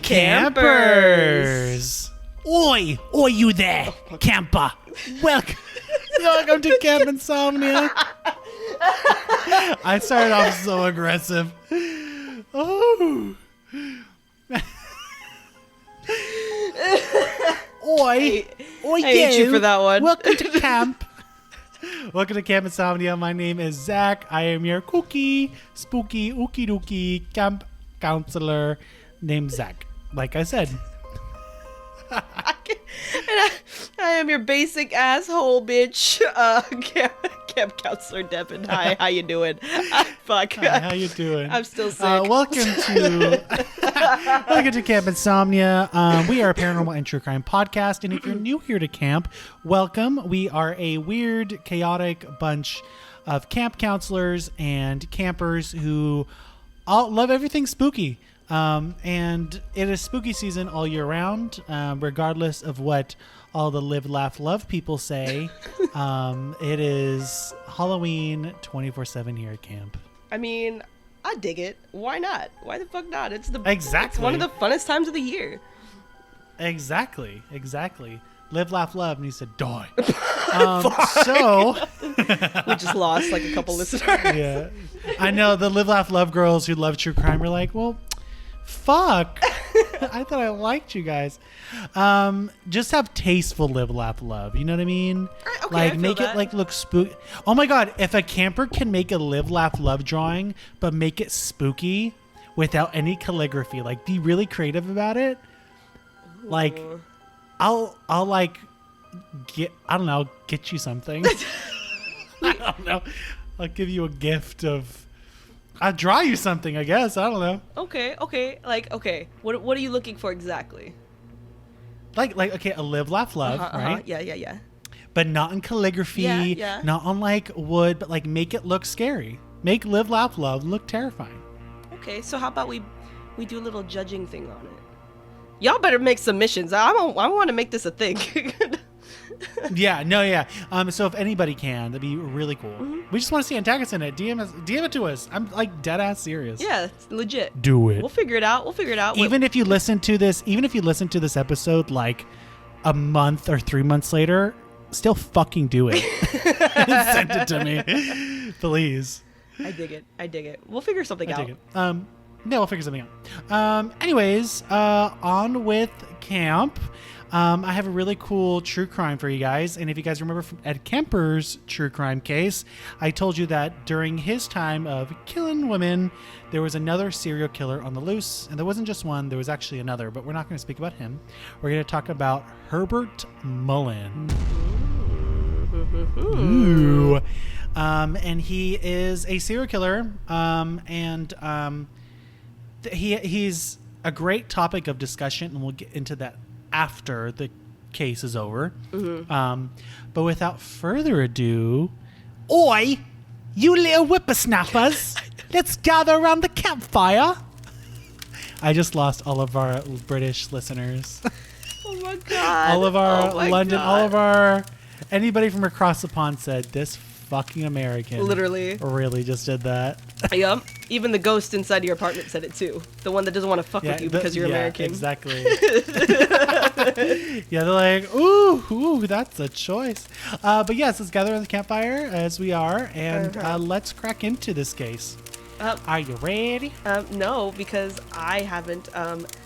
Campers! Oi! Oi, you there, camper! Welcome to Camp Insomnia. I started off so aggressive. Oh. Oi! Oi, I hate you for that one. Welcome to camp. Welcome to Camp Insomnia. My name is Zach. I am your kooky, spooky, ookie dookie camp counselor named Zach. Like I said. I am your basic asshole bitch, camp counselor Devon. Hi, how you doing? Fuck. Hi, how you doing? I'm still sick. Welcome to Camp Insomnia. We are a paranormal and true crime podcast, and if you're new here to camp, welcome. We are a weird, chaotic bunch of camp counselors and campers who all love everything spooky. And it is spooky season all year round, regardless of what all the live, laugh, love people say. It is Halloween 24/7 here at camp. I mean, I dig it. Why not? Why the fuck not? It's Exactly. It's one of the funnest times of the year. Exactly. Live, laugh, love needs to die. So We just lost like a couple listeners. yeah, I know the live, laugh, love girls who love true crime are like, well, fuck. I thought I liked you guys. Just have tasteful live, laugh, love. You know what I mean? Okay, like I feel make that. it like look spooky. Oh my god, if a camper can make a live, laugh, love drawing, but make it spooky without any calligraphy, like be really creative about it. Like, I'll like get you something. I don't know. I'll give you a gift of. I'll draw you something, I guess. I don't know. Okay. What are you looking for exactly? Like okay, a live, laugh, love, right? Yeah. But not in calligraphy, Yeah. not on like wood, but like make it look scary. Make live, laugh, love look terrifying. Okay, so how about we do a little judging thing on it? Y'all better make submissions. I want to make this a thing. Yeah. So if anybody can, that'd be really cool. Mm-hmm. We just want to see antagonists in it. DM it to us. I'm like dead ass serious. Yeah, it's legit. Do it. We'll figure it out. Even if you listen to this episode like a month or 3 months later, still fucking do it. Send it to me, please. I dig it. We'll figure something out. I dig it. Yeah, we'll figure something out. Anyways, on with camp. I have a really cool true crime for you guys. And if you guys remember from Ed Kemper's true crime case, I told you that during his time of killing women, there was another serial killer on the loose. And there wasn't just one, there was actually another. But we're not going to speak about him. We're going to talk about Herbert Mullin. Ooh. And he is a serial killer. He's a great topic of discussion, and we'll get into that after the case is over. Mm-hmm. But without further ado, oi, you little whippersnappers, let's gather around the campfire. I just lost all of our British listeners. Oh my god. All of our London, all of our anybody from across the pond said this fucking American literally really just did that. Yup. Even the ghost inside your apartment said it too. The one that doesn't want to fuck with you because you're American. Exactly. Yeah, they're like, ooh, that's a choice. But yes, let's gather around the campfire as we are, and let's crack into this case. Are you ready? No, because I haven't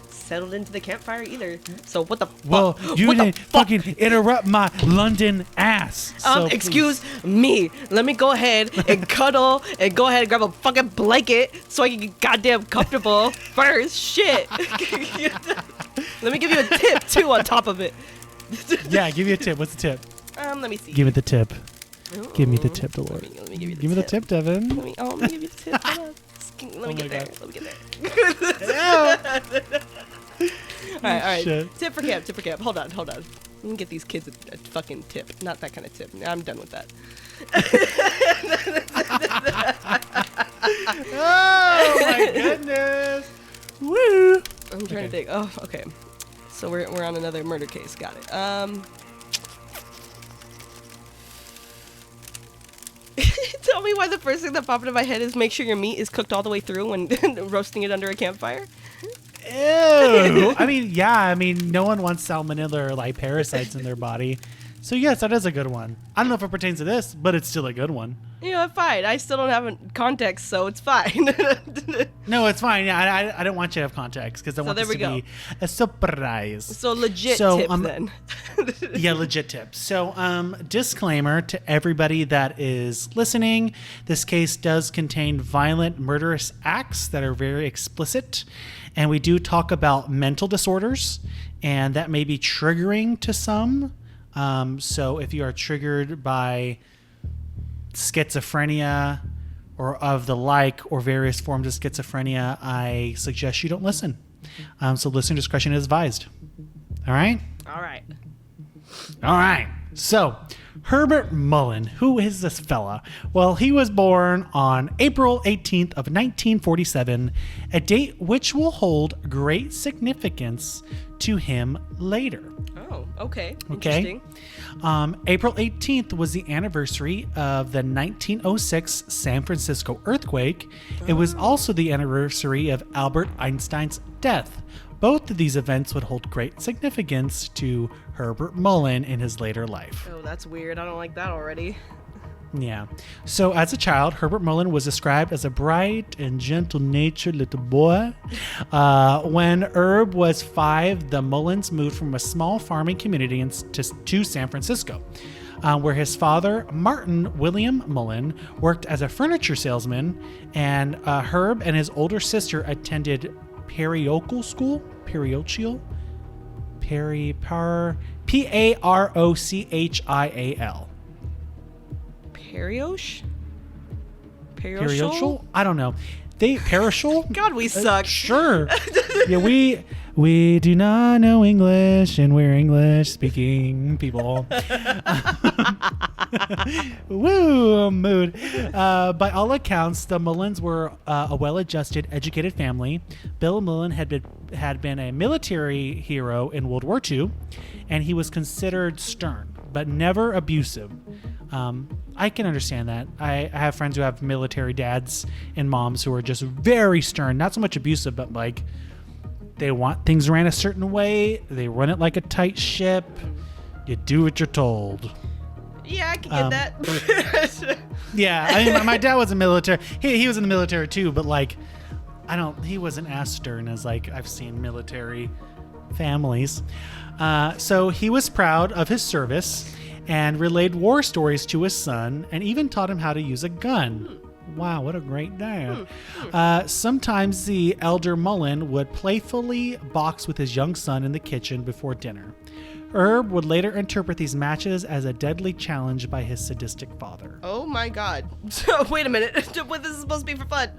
settled into the campfire either. So what the fuck? Well, you didn't fucking interrupt my London ass. So excuse me. Let me go ahead and cuddle and go ahead and grab a fucking blanket so I can get goddamn comfortable first. Shit. Let me give you a tip too on top of it. Yeah, give you a tip. What's the tip? Let me see. Give me the tip. Ooh. Give me the tip, Dolores. Let me give you the Give me the tip, Devon. Let me give you the tip. Hold on. Let me Oh get my there. God. Let me get there. All right. Shit. Tip for camp. Hold on. Let me get these kids a fucking tip. Not that kind of tip. I'm done with that. Oh my goodness. Woo. I'm trying to think. Oh, okay. So we're on another murder case. Got it. Tell me why the first thing that popped into my head is make sure your meat is cooked all the way through when roasting it under a campfire. Ew. I mean, no one wants salmonella or like parasites in their body. So yes, that is a good one. I don't know if it pertains to this, but it's still a good one. Fine. I still don't have context, so it's fine. No, it's fine. Yeah, I don't want you to have context because I want this to be a surprise. So legit tip then. Yeah, legit tip. So disclaimer to everybody that is listening. This case does contain violent, murderous acts that are very explicit. And we do talk about mental disorders, and that may be triggering to some. So if you are triggered by schizophrenia or of the like, or various forms of schizophrenia, I suggest you don't listen. So listener discretion is advised. All right? All right. So Herbert Mullin, who is this fella? Well, he was born on April 18th of 1947, a date which will hold great significance to him later. Oh, okay. Interesting. April 18th was the anniversary of the 1906 San Francisco earthquake. It was also the anniversary of Albert Einstein's death. Both of these events would hold great significance to Herbert Mullin in his later life. Oh, that's weird. I don't like that already. Yeah. So as a child, Herbert Mullin was described as a bright and gentle-natured little boy. When Herb was 5, the Mullins moved from a small farming community to San Francisco, where his father, Martin William Mullin, worked as a furniture salesman, and Herb and his older sister attended parochial school. Parochial? Parochial. Perioche? Parochial? I don't know. Parochial? God, we suck. Sure. Yeah, we do not know English, and we're English-speaking people. Woo, mood. By all accounts, the Mullins were a well-adjusted, educated family. Bill Mullin had been a military hero in World War II, and he was considered stern, but never abusive. I can understand that. I have friends who have military dads and moms who are just very stern, not so much abusive, but like they want things ran a certain way. They run it like a tight ship. You do what you're told. Yeah, I can get that. Yeah, I mean, my dad was a military. He was in the military too, but like, he wasn't as stern as like I've seen military families. So he was proud of his service and relayed war stories to his son, and even taught him how to use a gun. Wow, what a great dad. Sometimes the elder Mullin would playfully box with his young son in the kitchen before dinner. Herb would later interpret these matches as a deadly challenge by his sadistic father. Oh my God. So, wait a minute. This is supposed to be for fun.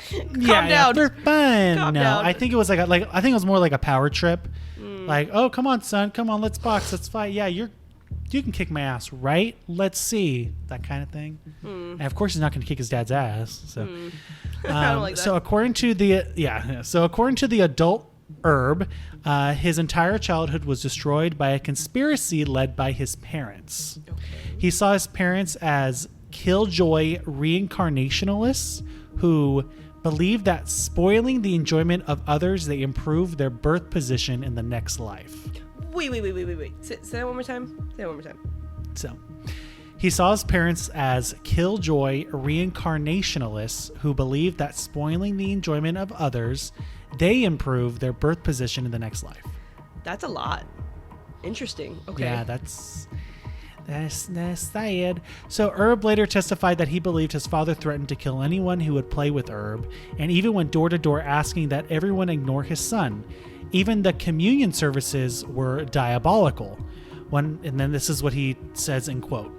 Calm down. Yeah, for fun. Calm no, down. I think it was I think it was more like a power trip. Like, oh, come on, son. Come on, let's box. Let's fight. Yeah, you can kick my ass, right? Let's see. That kind of thing. And of course, he's not going to kick his dad's ass. So, I don't like that. So according to the adult Herb, his entire childhood was destroyed by a conspiracy led by his parents. Okay. He saw his parents as killjoy reincarnationalists who believed that spoiling the enjoyment of others, they improve their birth position in the next life. Wait. Say that one more time. So, he saw his parents as killjoy reincarnationalists who believed that spoiling the enjoyment of others, they improve their birth position in the next life. That's a lot. Interesting. Okay. Yeah, that's sad. So Herb later testified that he believed his father threatened to kill anyone who would play with Herb, and even went door to door asking that everyone ignore his son. Even the communion services were diabolical. And then this is what he says in quote,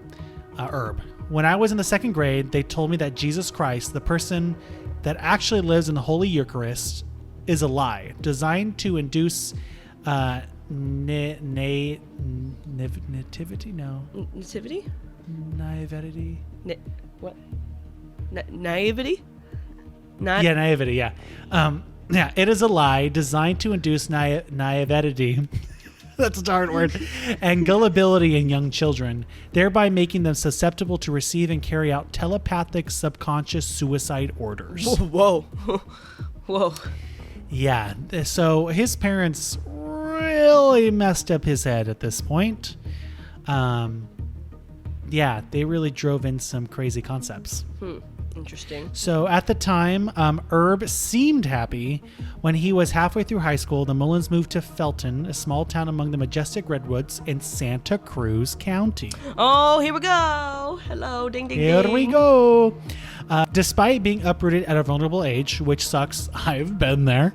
Herb. When I was in the 2nd grade, they told me that Jesus Christ, the person that actually lives in the Holy Eucharist, is a lie, designed to induce nativity? No. Nativity? Naivety? What? Naivety? Yeah, naivety, yeah. Yeah, it is a lie designed to induce naivety. That's a hard word. And gullibility in young children, thereby making them susceptible to receive and carry out telepathic subconscious suicide orders. Whoa. Yeah. So his parents really messed up his head at this point. Yeah, they really drove in some crazy concepts. Interesting. So at the time, Herb seemed happy. When he was halfway through high school, the Mullins moved to Felton, a small town among the majestic redwoods in Santa Cruz County. Oh, here we go. Hello, ding, ding, Here ding. we go. Despite being uprooted at a vulnerable age, which sucks, I've been there,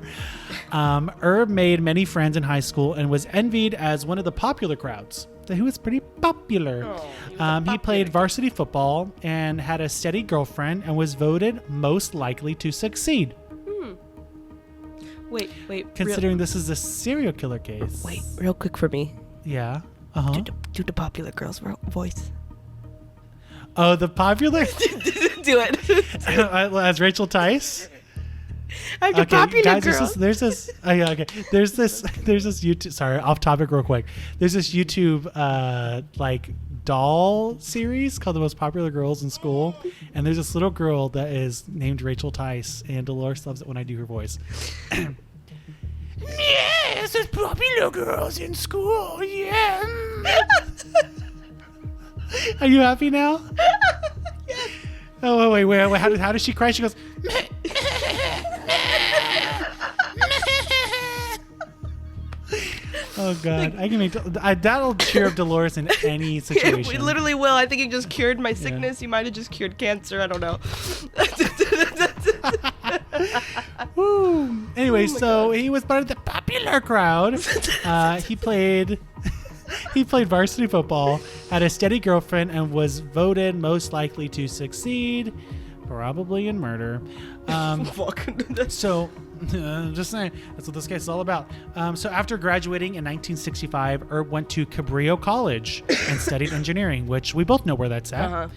Herb made many friends in high school and was envied as one of the popular crowds. He was pretty popular. He played varsity football and had a steady girlfriend and was voted most likely to succeed. Wait. Considering this is a serial killer case. Wait, real quick for me. Yeah. Do the popular girl's voice. Oh, the popular? Do it. As Rachel Tice? I'm the popular guys, girl. There's this YouTube. Sorry, off topic, real quick. There's this YouTube like doll series called "The Most Popular Girls in School," and there's this little girl that is named Rachel Tice, and Dolores loves it when I do her voice. Yes, there's popular girls in school. Yeah. Are you happy now? Yes. Oh wait. How does she cry? She goes. Oh God! I can make that'll cheer up Dolores in any situation. We literally will. I think it just cured my sickness. You might have just cured cancer. I don't know. Woo. Anyway, God. he was part of the popular crowd. He played varsity football, had a steady girlfriend, and was voted most likely to succeed, probably in murder. Fuck. So, just saying, that's what this case is all about. So after graduating in 1965, Herb went to Cabrillo College and studied engineering, which we both know where that's at.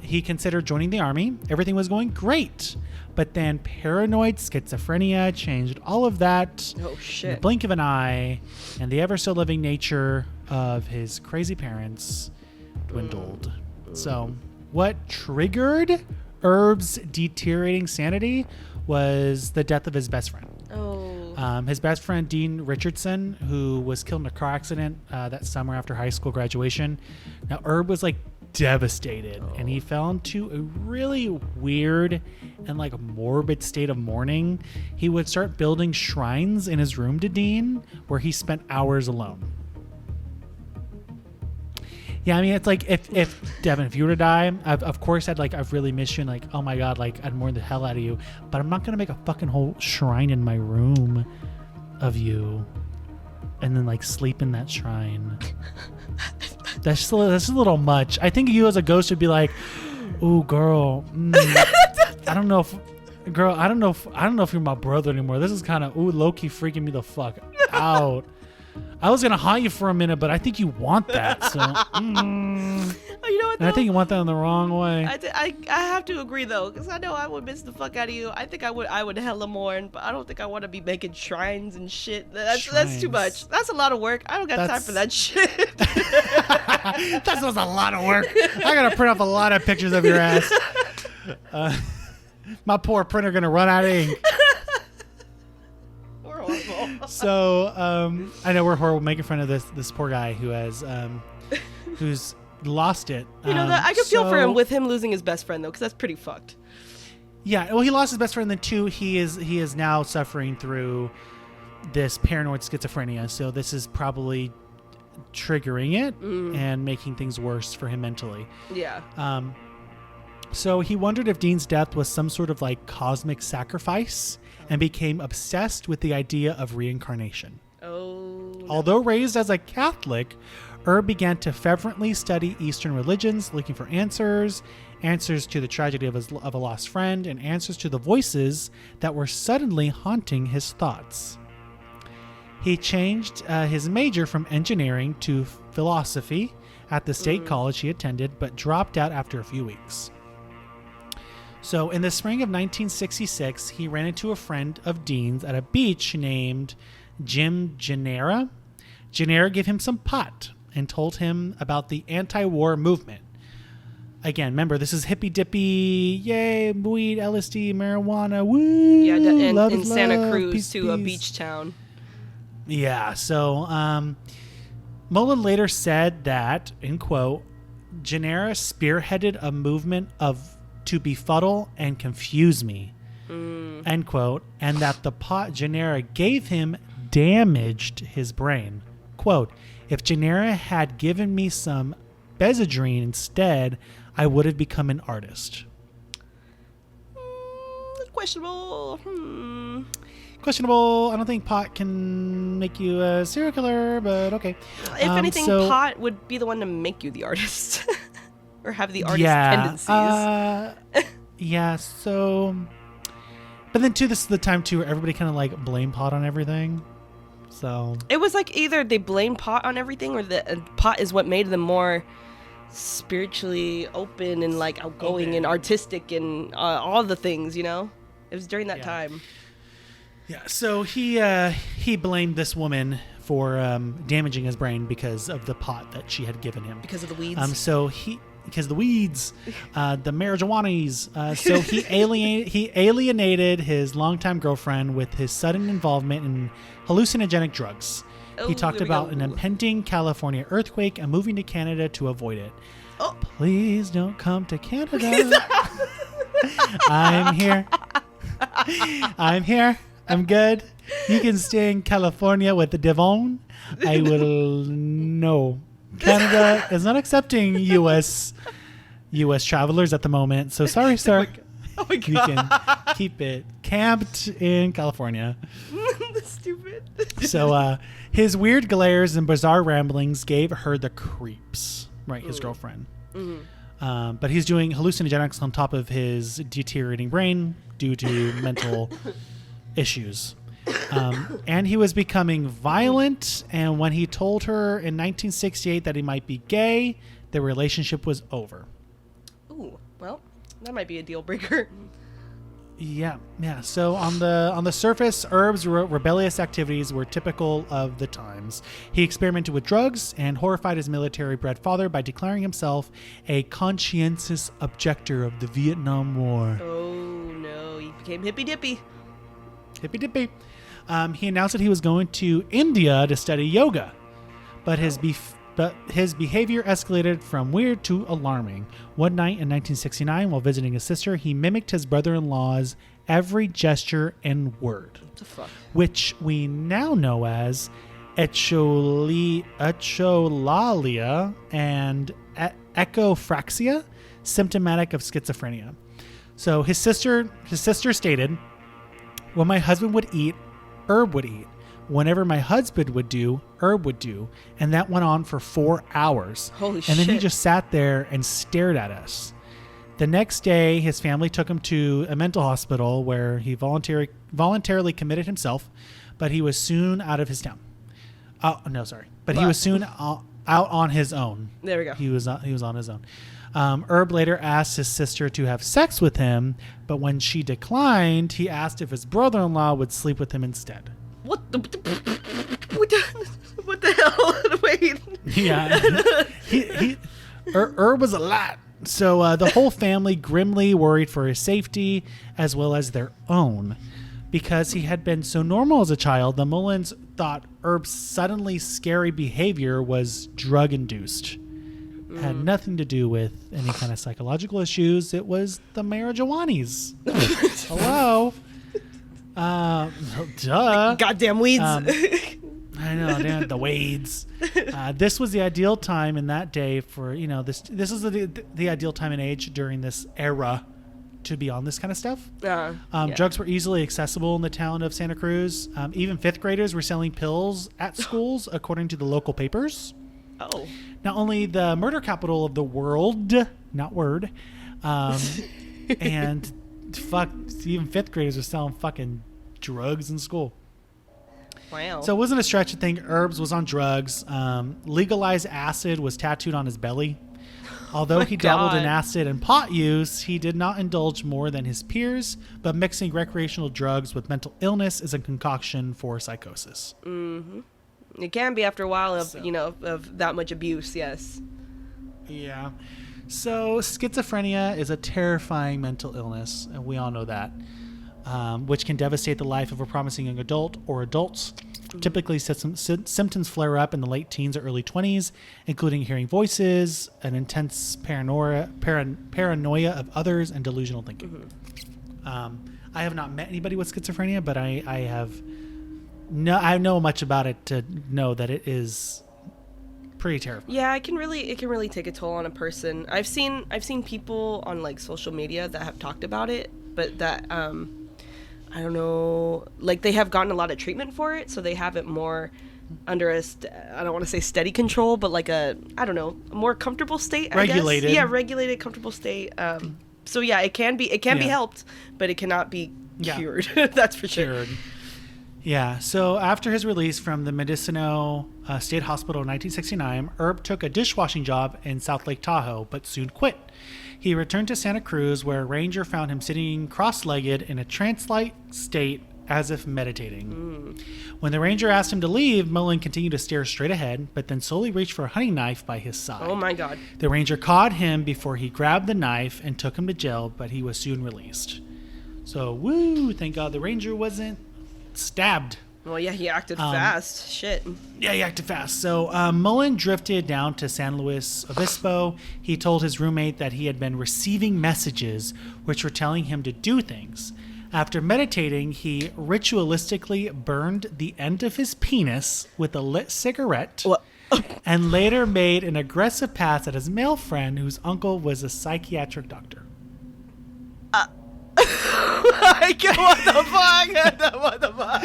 He considered joining the army. Everything was going great. But then paranoid schizophrenia changed all of that. Oh, shit. In the blink of an eye, and the ever-so-loving nature of his crazy parents dwindled. So what triggered Herb's deteriorating sanity was the death of his best friend. His best friend, Dean Richardson, who was killed in a car accident that summer after high school graduation. Now, Herb was like devastated, and he fell into a really weird and like morbid state of mourning. He would start building shrines in his room to Dean, where he spent hours alone. Yeah, I mean, it's like if Devon, if you were to die, I've really missed you, and like, oh my God, like I'd mourn the hell out of you, but I'm not gonna make a fucking whole shrine in my room of you, and then like sleep in that shrine. That's a little much. I think you as a ghost would be like, "Ooh, girl, I don't know if you're my brother anymore. This is kind of low-key freaking me the fuck out. I was gonna haunt you for a minute, but I think you want that. So, Oh, you know what? and I think you want that in the wrong way. I have to agree though, because I know I would miss the fuck out of you. I think I would hella mourn, but I don't think I want to be making shrines and shit. That's too much. That's a lot of work. I don't got time for that shit. That was a lot of work. I gotta print off a lot of pictures of your ass. My poor printer gonna run out of ink. We're horrible. So I know we're horrible making fun of this poor guy who has who's lost it. You know, I can feel for him with him losing his best friend though, because that's pretty fucked. Yeah, well, he lost his best friend. Then too, he is now suffering through this paranoid schizophrenia. So this is probably triggering it and making things worse for him mentally. Yeah. So he wondered if Dean's death was some sort of like cosmic sacrifice, and became obsessed with the idea of reincarnation. Oh. No. Although raised as a Catholic, Herb began to fervently study Eastern religions, looking for answers to the tragedy of a lost friend, and answers to the voices that were suddenly haunting his thoughts. He changed his major from engineering to philosophy at the state college he attended, but dropped out after a few weeks. So in the spring of 1966, he ran into a friend of Dean's at a beach named Jim Gennara. Gennara gave him some pot and told him about the anti-war movement. again, remember, this is hippy dippy, yay, weed, LSD, marijuana, woo. Yeah, love in is Santa love, Cruz peace, to a peace. beach town. Yeah, so Mullin later said that, in quote, Gennaro spearheaded a movement to befuddle and confuse me, end quote, and that the pot Gennaro gave him damaged his brain. Quote, if Gennaro had given me some Bezadrine instead, I would have become an artist. Questionable. Questionable. I don't think pot can make you a serial killer, but okay. If anything, pot would be the one to make you the artist. Or have the artist tendencies. Yeah, so... But then, too, this is the time, too, where everybody kind of, like, blame pot on everything. So... It was like either they blame pot on everything or the pot is what made them more spiritually open and, like, outgoing and artistic and all the things, you know? It was during that time. Yeah, so he blamed this woman for damaging his brain because of the pot that she had given him. Because of the weeds? Because the weeds, the marijuanas. So he alienated his longtime girlfriend with his sudden involvement in hallucinogenic drugs. He talked about an impending California earthquake and moving to Canada to avoid it. Oh. Please don't come to Canada. I'm here. I'm good. You can stay in California with the Devon. I will no. Canada is not accepting U.S. travelers at the moment. So sorry, sir. Oh my God. You can keep it camped in California. That's stupid. So his weird glares and bizarre ramblings gave her the creeps, right? His girlfriend. Mm-hmm. But he's doing hallucinogenics on top of his deteriorating brain due to mental issues. And he was becoming violent. And when he told her in 1968 that he might be gay, the relationship was over. Ooh, well, that might be a deal breaker. Yeah. So on the surface, Herb's rebellious activities were typical of the times. He experimented with drugs and horrified his military-bred father by declaring himself a conscientious objector of the Vietnam War. Oh no, he became hippy-dippy. Hippy-dippy. He announced that he was going to India to study yoga, but his behavior escalated from weird to alarming. One night in 1969, while visiting his sister, he mimicked his brother-in-law's every gesture and word, What the fuck? which we now know as echolalia and echophrexia, symptomatic of schizophrenia. So his sister stated, "When my husband would eat, Herb would eat. Whenever my husband would do, Herb would do." And that went on for 4 hours. Holy And then he shit. just sat there and stared at us. The next day, his family took him to a mental hospital where he voluntarily committed himself, but he was soon out of his town. But he was soon out on his own. There we go. He was on his own. Herb later asked his sister to have sex with him, but when she declined, he asked if his brother-in-law would sleep with him instead. What the hell? Wait. Yeah. Herb was a lot. So the whole family grimly worried for his safety as well as their own. Because he had been so normal as a child, the Mullins thought Herb's suddenly scary behavior was drug-induced. It had nothing to do with any kind of psychological issues. It was the marijuanas. Hello? Duh. Goddamn weeds. I know, the weeds. This was the ideal time in that day for, this is the ideal time and age during this era to be on this kind of stuff. Yeah. Drugs were easily accessible in the town of Santa Cruz. Even fifth graders were selling pills at schools, according to the local papers. Oh. Not only the murder capital of the world, not word, and even fifth graders were selling fucking drugs in school. Wow. So it wasn't a stretch to think Herbs was on drugs. Legalized acid was tattooed on his belly. Although he dabbled in acid and pot use, he did not indulge more than his peers, but mixing recreational drugs with mental illness is a concoction for psychosis. Mm-hmm. It can be after a while of that much abuse, yes. Yeah. So schizophrenia is a terrifying mental illness, and we all know that, which can devastate the life of a promising young adult or adults. Typically, symptoms flare up in the late teens or early 20s, including hearing voices, an intense paranoia of others, and delusional thinking. I have not met anybody with schizophrenia, but I know much about it to know that it is pretty terrifying. Yeah, it can really take a toll on a person. I've seen people on like social media that have talked about it, but that I don't know, like they have gotten a lot of treatment for it, so they have it more under I don't want to say steady control, but like a more comfortable state. Regulated. I guess. Yeah, regulated, comfortable state. So yeah, it can be helped, but it cannot be cured. That's for sure. Yeah. So after his release from the Mendocino State Hospital in 1969, Herb took a dishwashing job in South Lake Tahoe, but soon quit. He returned to Santa Cruz, where a ranger found him sitting cross-legged in a trance-like state as if meditating. When the ranger asked him to leave, Mullin continued to stare straight ahead, but then slowly reached for a hunting knife by his side. Oh my God. The ranger caught him before he grabbed the knife and took him to jail, but he was soon released. So, woo, thank God the ranger wasn't stabbed. Well, yeah, he acted fast. Shit. Yeah, he acted fast. So Mullin drifted down to San Luis Obispo. He told his roommate that he had been receiving messages which were telling him to do things. After meditating, he ritualistically burned the end of his penis with a lit cigarette. What? And later made an aggressive pass at his male friend whose uncle was a psychiatric doctor. What the fuck?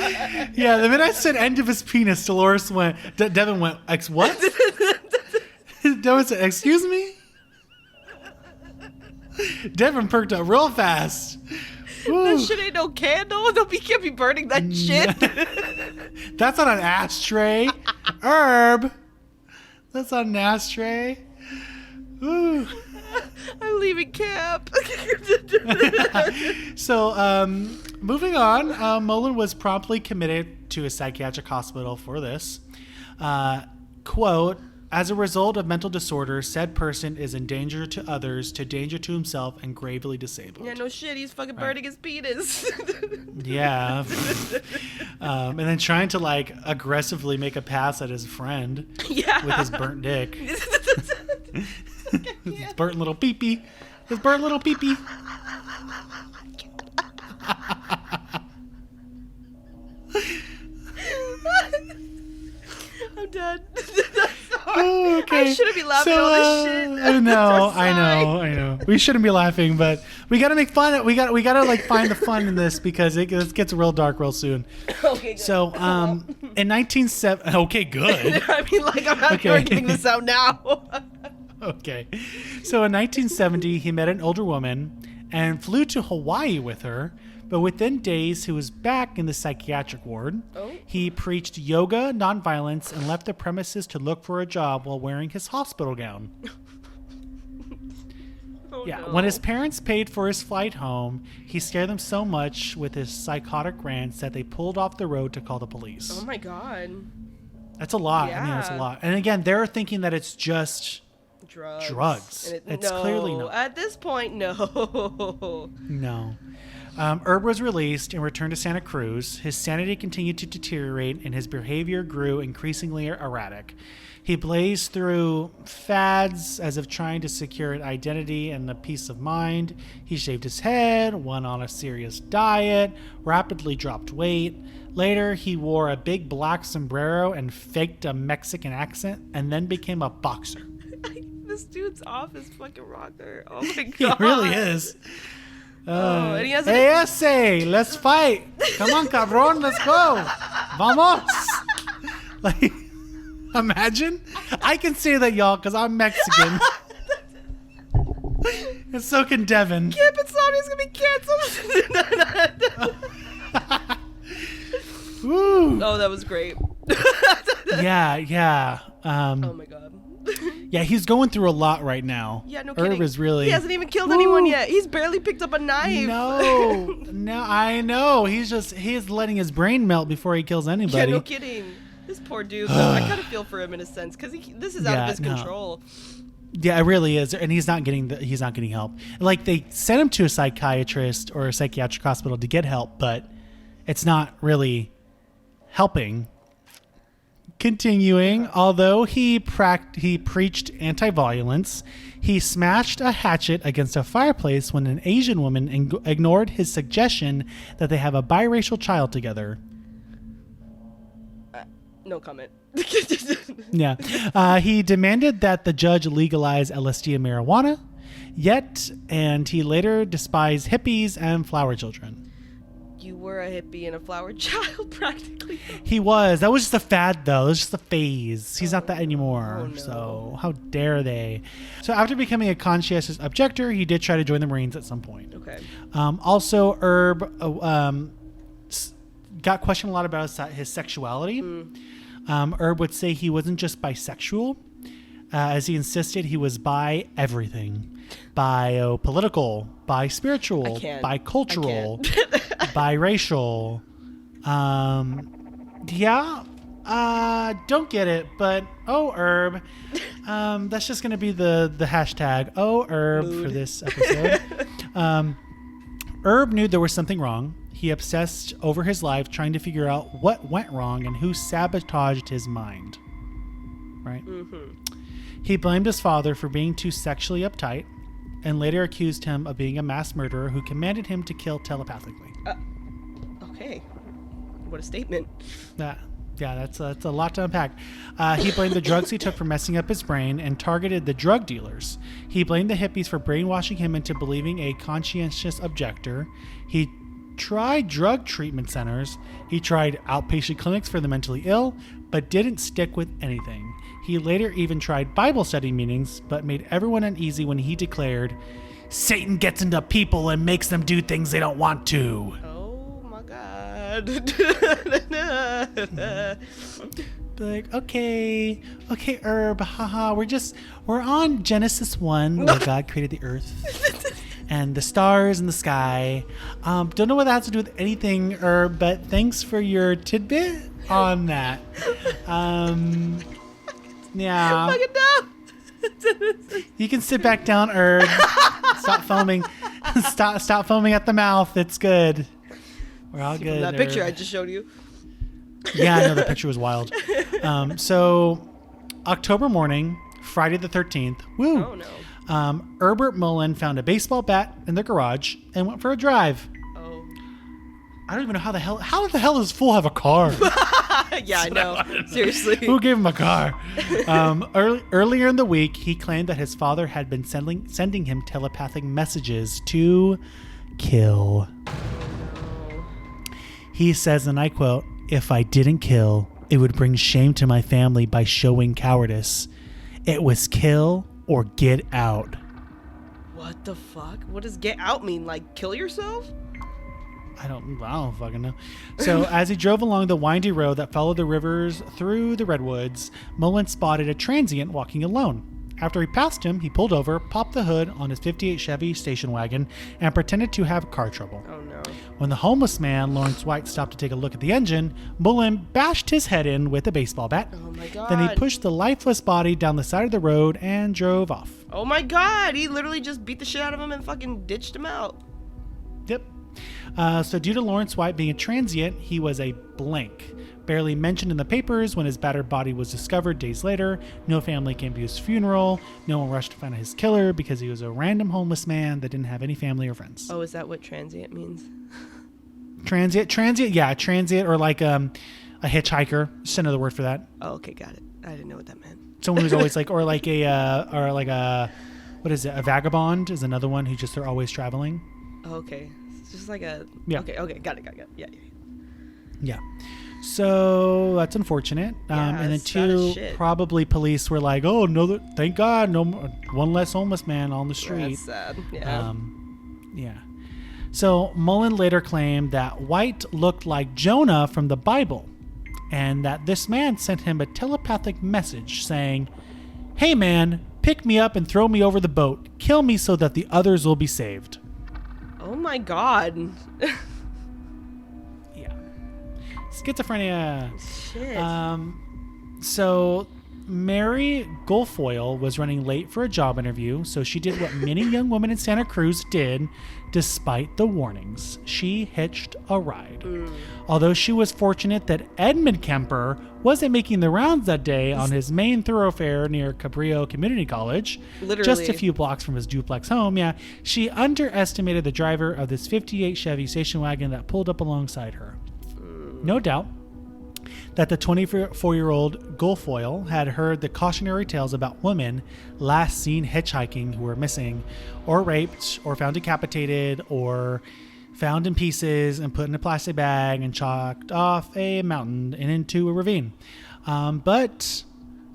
Yeah, the minute I said end of his penis, Dolores went, Devon went, what? Devon said, excuse me? Devon perked up real fast. Ooh. That shit ain't no candle. Can't be burning that shit. That's not an ashtray. Herb. That's not an ashtray. Ooh. I'm leaving camp. So, moving on, Mullin was promptly committed to a psychiatric hospital for this. Quote, as a result of mental disorder, said person is in danger to others, to danger to himself, and gravely disabled. Yeah, no shit. He's fucking burning his penis. Yeah. And then trying to, like, aggressively make a pass at his friend. Yeah. With his burnt dick. His burnt little pee-pee. His burnt little pee-pee. I'm done. Oh, okay. I shouldn't be laughing at all this shit. I know. We shouldn't be laughing, but we gotta make fun. We gotta like find the fun in this because it gets real dark real soon. Okay, good. So, in 1970, okay, good. I mean, like, I'm not getting this out now. Okay. So in 1970, he met an older woman and flew to Hawaii with her. But within days, he was back in the psychiatric ward. Oh. He preached yoga, nonviolence, and left the premises to look for a job while wearing his hospital gown. Oh, yeah. no. When his parents paid for his flight home, he scared them so much with his psychotic rants that they pulled off the road to call the police. Oh my God. That's a lot. Yeah. I mean, that's a lot. And again, they're thinking that it's just drugs. It's clearly not. At this point, no. No. Herb was released and returned to Santa Cruz. His sanity continued to deteriorate and his behavior grew increasingly erratic. He blazed through fads as if trying to secure an identity and a peace of mind. He shaved his head, went on a serious diet, rapidly dropped weight. Later, he wore a big black sombrero and faked a Mexican accent and then became a boxer. This dude's off his fucking rocker. Oh my God. He really is. And he has Hey, let's fight. Come on, cabrón, let's go. Vamos. Like, imagine. I can say that, y'all, because I'm Mexican. And so can Devon. Campinsomnia's going to be canceled. Woo. Oh, that was great. Yeah. Oh my God. Yeah, he's going through a lot right now. Yeah, no kidding. Herb is really... He hasn't even killed anyone yet. He's barely picked up a knife. No, I know. He's letting his brain melt before he kills anybody. Yeah, no kidding. This poor dude, though. I kind of feel for him in a sense because this is out of his control. Yeah, it really is, and he's not getting help. Like, they sent him to a psychiatrist or a psychiatric hospital to get help, but it's not really helping. Continuing, although he preached anti-violence, he smashed a hatchet against a fireplace when an Asian woman ignored his suggestion that they have a biracial child together. No comment. Yeah. He demanded that the judge legalize LSD and marijuana, and he later despised hippies and flower children. You were a hippie and a flower child, practically. He was. That was just a fad, though. It was just a phase. He's not that anymore. Oh, no. So how dare they? So after becoming a conscientious objector, he did try to join the Marines at some point. Okay. Also, Herb got questioned a lot about his sexuality. Herb would say he wasn't just bisexual. As he insisted, he was bi everything. Biopolitical, bi-spiritual, bi-cultural, biracial. Don't get it, but Herb. That's just going to be the hashtag Herb Mood. for this episode. Herb knew there was something wrong. He obsessed over his life trying to figure out what went wrong and who sabotaged his mind. Right? Mm-hmm. He blamed his father for being too sexually uptight and later accused him of being a mass murderer who commanded him to kill telepathically. Okay. What a statement. Yeah, that's a lot to unpack. He blamed the drugs he took for messing up his brain and targeted the drug dealers. He blamed the hippies for brainwashing him into believing a conscientious objector. He tried drug treatment centers. He tried outpatient clinics for the mentally ill, but didn't stick with anything. He later even tried Bible study meetings, but made everyone uneasy when he declared, "Satan gets into people and makes them do things they don't want to." Oh my God. Like, okay, Herb, haha, we're on Genesis 1, where God created the earth and the stars in the sky. Don't know what that has to do with anything, Herb, but thanks for your tidbit on that. Yeah. Fucking dumb. You can sit back down, Herb. Stop foaming. Stop foaming at the mouth. It's good. We're all good. That picture I just showed you. Yeah, I know, the picture was wild. So October morning, Friday the 13th. Woo. Oh no. Herbert Mullin found a baseball bat in the garage and went for a drive. Oh. I don't even know how the hell does Fool have a car? Yeah, I know. Seriously. Who gave him a car? Earlier in the week, he claimed that his father had been sending him telepathic messages to kill. He says, and I quote, "If I didn't kill, it would bring shame to my family by showing cowardice. It was kill or get out." What the fuck? What does get out mean? Like kill yourself? I don't fucking know. So as he drove along the windy road that followed the rivers through the redwoods, Mullin spotted a transient walking alone. After he passed him, he pulled over, popped the hood on his 58 Chevy station wagon, and pretended to have car trouble. Oh no. When the homeless man, Lawrence White, stopped to take a look at the engine, Mullin bashed his head in with a baseball bat. Oh my God. Then he pushed the lifeless body down the side of the road and drove off. Oh my God. He literally just beat the shit out of him and fucking ditched him out. Yep. So due to Lawrence White being a transient, he was a blank. Barely mentioned in the papers when his battered body was discovered days later. No family came to his funeral. No one rushed to find his killer because he was a random homeless man that didn't have any family or friends. Oh, is that what transient means? Transient, yeah, transient, or like a hitchhiker. Just another word for that. Oh, okay, got it. I didn't know what that meant. Someone who's always like, or like a, what is it? A vagabond is another one who just they're always traveling. Oh, okay. It's just like a. Yeah. Okay, got it. Yeah. So that's unfortunate. And then it's sad as two, shit. probably police were like, "Oh no, thank God, no one less homeless man on the street." That's sad. Yeah. Yeah. So Mullin later claimed that White looked like Jonah from the Bible, and that this man sent him a telepathic message saying, "Hey man, pick me up and throw me over the boat. Kill me so that the others will be saved." Oh my God. Yeah. Schizophrenia. Shit. So Mary Guilfoyle was running late for a job interview, so she did what many young women in Santa Cruz did despite the warnings. She hitched a ride. Although she was fortunate that Edmund Kemper wasn't making the rounds that day on his main thoroughfare near Cabrillo Community College, Literally. just a few blocks from his duplex home, she underestimated the driver of this 58 Chevy station wagon that pulled up alongside her. No doubt that the 24-year-old Guilfoyle had heard the cautionary tales about women last seen hitchhiking who were missing or raped or found decapitated or found in pieces and put in a plastic bag and chalked off a mountain and into a ravine. But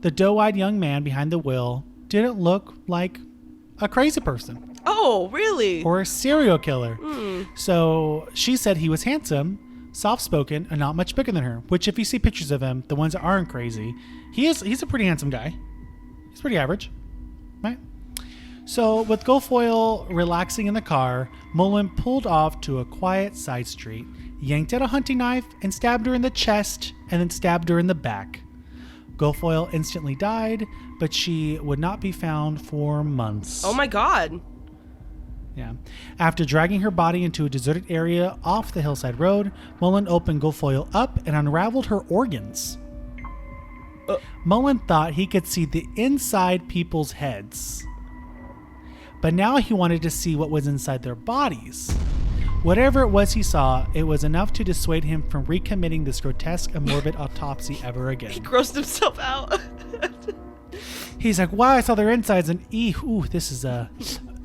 the doe-eyed young man behind the wheel didn't look like a crazy person. Oh, really? Or a serial killer. So she said he was handsome, soft-spoken, and not much bigger than her, which if you see pictures of him, the ones that aren't crazy, he's a pretty handsome guy. He's pretty average, right? So with Guilfoyle relaxing in the car, Mullin pulled off to a quiet side street, yanked out a hunting knife, and stabbed her in the chest, and then stabbed her in the back. Guilfoyle instantly died, but she would not be found for months. Oh my God. Yeah. After dragging her body into a deserted area off the hillside road, Mullin opened Guilfoyle up and unraveled her organs. Mullin thought he could see the inside people's heads. But now he wanted to see what was inside their bodies. Whatever it was he saw, it was enough to dissuade him from recommitting this grotesque and morbid autopsy ever again. He grossed himself out. He's like, wow, I saw their insides and this is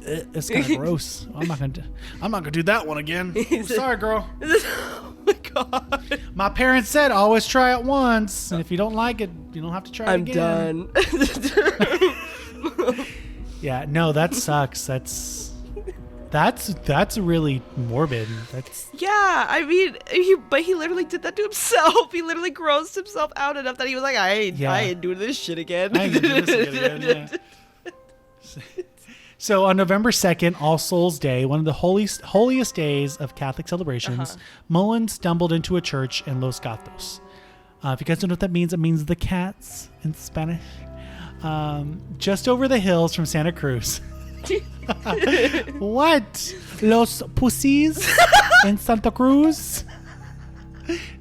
it's kind of gross. I'm not gonna do that one again. I'm sorry, girl. Oh my God. My parents said always try it once, and if you don't like it, you don't have to try it again. I'm done. Yeah, no, that sucks. That's really morbid. Yeah, I mean, he literally did that to himself. He literally grossed himself out enough that he was like, I ain't doing this shit again. I ain't doing this again, yeah. So on November 2nd, All Souls Day, one of the holiest days of Catholic celebrations, Mullin stumbled into a church in Los Gatos. If you guys don't know what that means, it means the cats in Spanish. Just over the hills from Santa Cruz. What? Los pussies in Santa Cruz?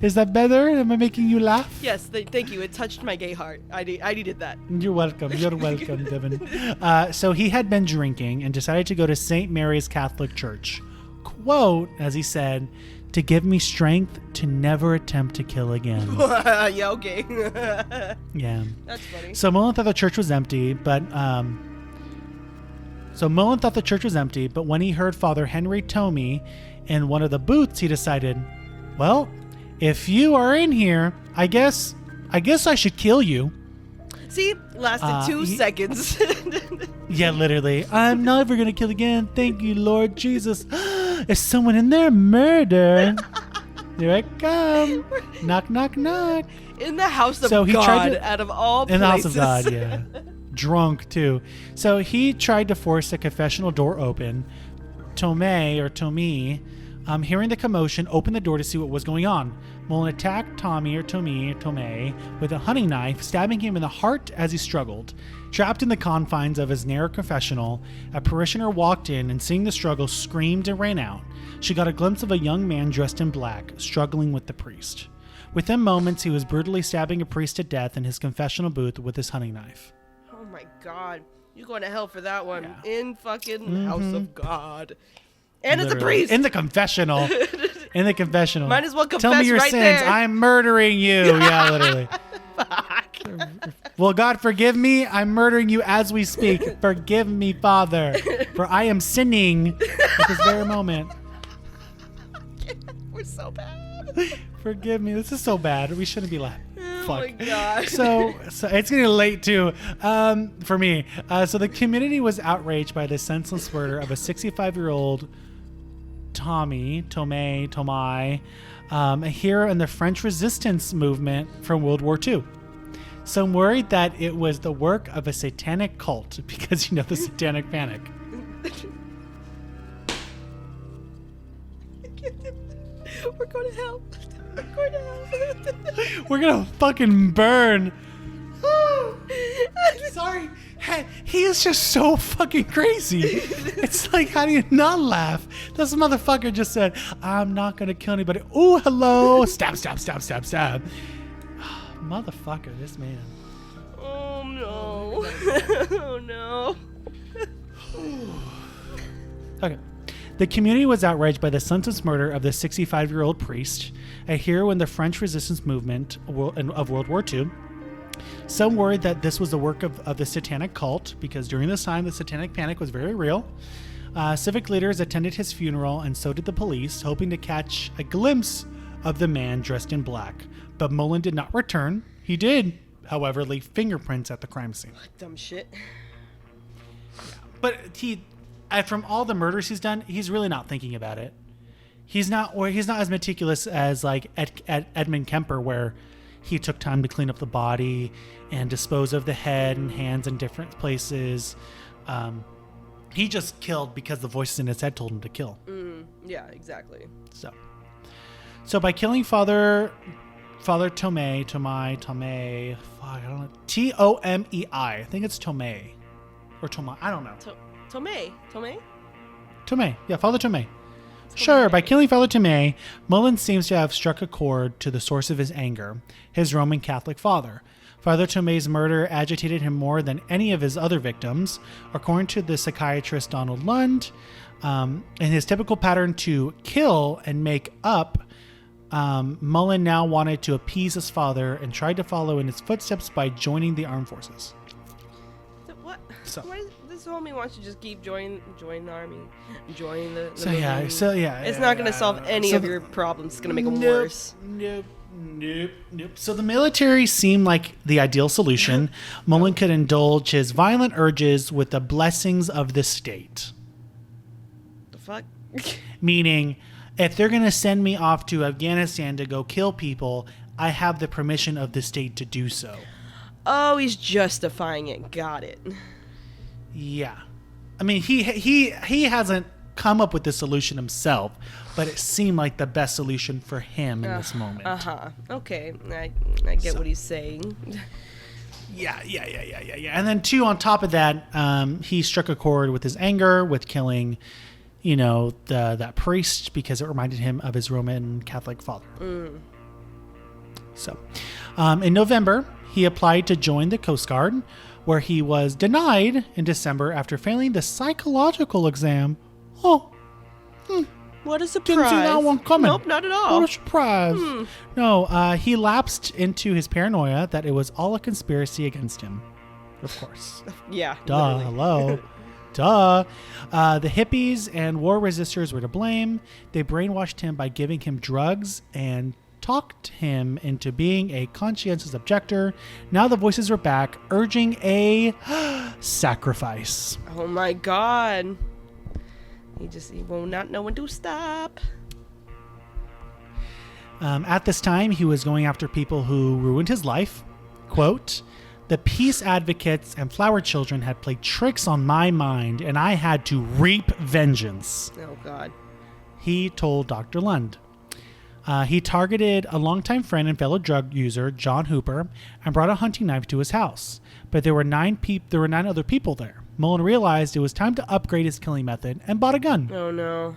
Is that better? Am I making you laugh? Yes, thank you. It touched my gay heart. I needed that. You're welcome. You're welcome, Devon. So he had been drinking and decided to go to St. Mary's Catholic Church. Quote, as he said, to give me strength to never attempt to kill again. Yeah, okay. Yeah. That's funny. So Mullin thought the church was empty, but when he heard Father Henry Tomey in one of the booths, he decided, well, if you are in here, I guess I should kill you. See, lasted 2 seconds. Yeah, literally. I'm never going to kill again. Thank you, Lord Jesus. Is someone in there? Murder. Here I come. Knock, knock, knock. In the house of he God, tried to, out of all places. In the house of God, yeah. Drunk, too. So he tried to force the confessional door open. Tomey, hearing the commotion, opened the door to see what was going on. Mullin attacked Tomey with a hunting knife, stabbing him in the heart as he struggled. Trapped in the confines of his narrow confessional, a parishioner walked in and, seeing the struggle, screamed and ran out. She got a glimpse of a young man dressed in black, struggling with the priest. Within moments, he was brutally stabbing a priest to death in his confessional booth with his hunting knife. Oh my God. You're going to hell for that one. Yeah. In fucking house of God. And it's a Literally. priest. In the confessional. In the confessional. Might as well confess Tell me your right sins. there. I'm murdering you. Yeah, literally. Well, God, forgive me. I'm murdering you as we speak. Forgive me, Father, for I am sinning at this very moment. We're so bad. Forgive me. This is so bad. We shouldn't be laughing. Oh Fuck. my God. So it's getting late too for me. So the community was outraged by the senseless murder of a 65-year-old Tomey, a hero in the French resistance movement from World War II. Some worried that it was the work of a satanic cult because, the satanic panic. We're going to hell. We're going to hell. We're gonna fucking burn. Sorry. Hey, he is just so fucking crazy. It's like, how do you not laugh? This motherfucker just said, I'm not going to kill anybody. Ooh, hello. Stab, stab, stab, stab, stab. Motherfucker, this man. Oh, no. Oh, no. Okay. The community was outraged by the senseless murder of the 65-year-old priest, a hero in the French resistance movement of World War II. Some worried that this was the work of the satanic cult, because during this time, the satanic panic was very real. Civic leaders attended his funeral, and so did the police, hoping to catch a glimpse of the man dressed in black. But Mullin did not return. He did, however, leave fingerprints at the crime scene. Dumb shit. But from all the murders he's done, he's really not thinking about it. He's not as meticulous as like Edmund Kemper, where he took time to clean up the body and dispose of the head and hands in different places. He just killed because the voices in his head told him to kill. Yeah, exactly. So by killing Father Tomei, fuck, I don't know, Tomei. I think it's Tomei or Tomei. I don't know. Tomei. Yeah, Father Tomei. Sure, by killing Father Tomei, Mullin seems to have struck a chord to the source of his anger, his Roman Catholic father. Father Tomei's murder agitated him more than any of his other victims. According to the psychiatrist Donald Lund, in his typical pattern to kill and make up, Mullin now wanted to appease his father and tried to follow in his footsteps by joining the armed forces. What? So. Why this homie wants to just keep join the army, join the So movement. yeah. It's not going to solve any of your problems. It's going to make them worse. Nope. So the military seemed like the ideal solution. Mullin could indulge his violent urges with the blessings of the state. The fuck? Meaning, if they're going to send me off to Afghanistan to go kill people, I have the permission of the state to do so. Oh, he's justifying it. Got it. Yeah. I mean, he hasn't come up with the solution himself, but it seemed like the best solution for him in this moment. Okay. I get what he's saying. Yeah. And then two, on top of that, he struck a chord with his anger with killing, that priest, because it reminded him of his Roman Catholic father. So, in November, he applied to join the Coast Guard, where he was denied in December after failing the psychological exam. Oh, what a surprise. Didn't see that one coming. Nope, not at all. What a surprise. No, he lapsed into his paranoia that it was all a conspiracy against him. Of course. Yeah. Duh, literally. hello. Duh. The hippies and war resistors were to blame. They brainwashed him by giving him drugs and talked him into being a conscientious objector. Now the voices were back, urging a sacrifice. Oh my god. He will not know when to stop. At this time, he was going after people who ruined his life. Quote, "The peace advocates and flower children had played tricks on my mind, and I had to reap vengeance." Oh god. He told Dr. Lund. He targeted a longtime friend and fellow drug user, John Hooper, and brought a hunting knife to his house. But there were nine other people there. Mullin realized it was time to upgrade his killing method and bought a gun. Oh no.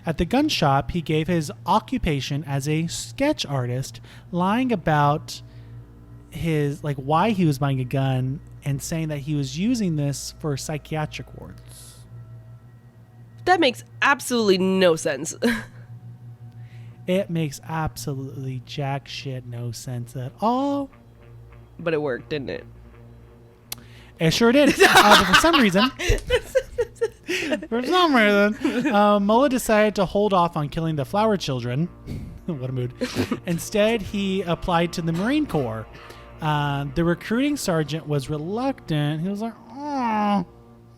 At the gun shop, he gave his occupation as a sketch artist, lying about his why he was buying a gun and saying that he was using this for psychiatric wards. That makes absolutely no sense. It makes absolutely jack shit no sense at all. But it worked, didn't it? It sure did. But for some reason, Mullin decided to hold off on killing the flower children. What a mood. Instead, he applied to the Marine Corps. The recruiting sergeant was reluctant. He was like, "Oh,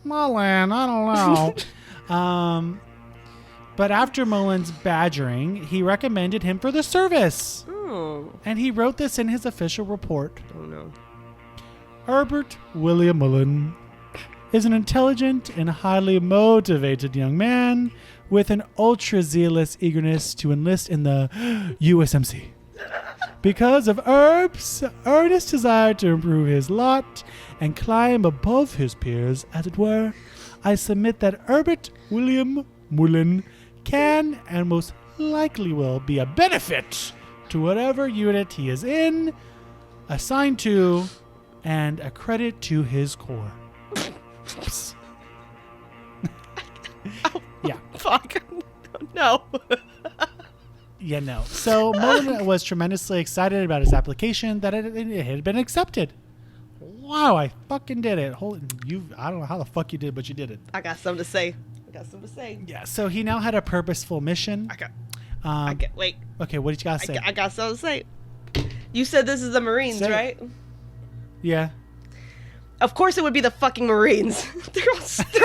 Mullin, I don't know." But after Mullin's badgering, he recommended him for the service. Oh. And he wrote this in his official report. Oh no. Herbert William Mullin is an intelligent and highly motivated young man with an ultra-zealous eagerness to enlist in the USMC. Because of Herb's earnest desire to improve his lot and climb above his peers, as it were, I submit that Herbert Mullin can and most likely will be a benefit to whatever unit he is in, assigned to, and a credit to his corps. Yeah. Fuck. No. Yeah, no. So Mullin was tremendously excited about his application that it had been accepted. Wow, I fucking did it. I don't know how the fuck you did, but you did it. I got something to say. Yeah, so he now had a purposeful mission. Wait. Okay, what did you gotta say? I got something to say. You said this is the Marines, right? Yeah. Of course it would be the fucking Marines. They're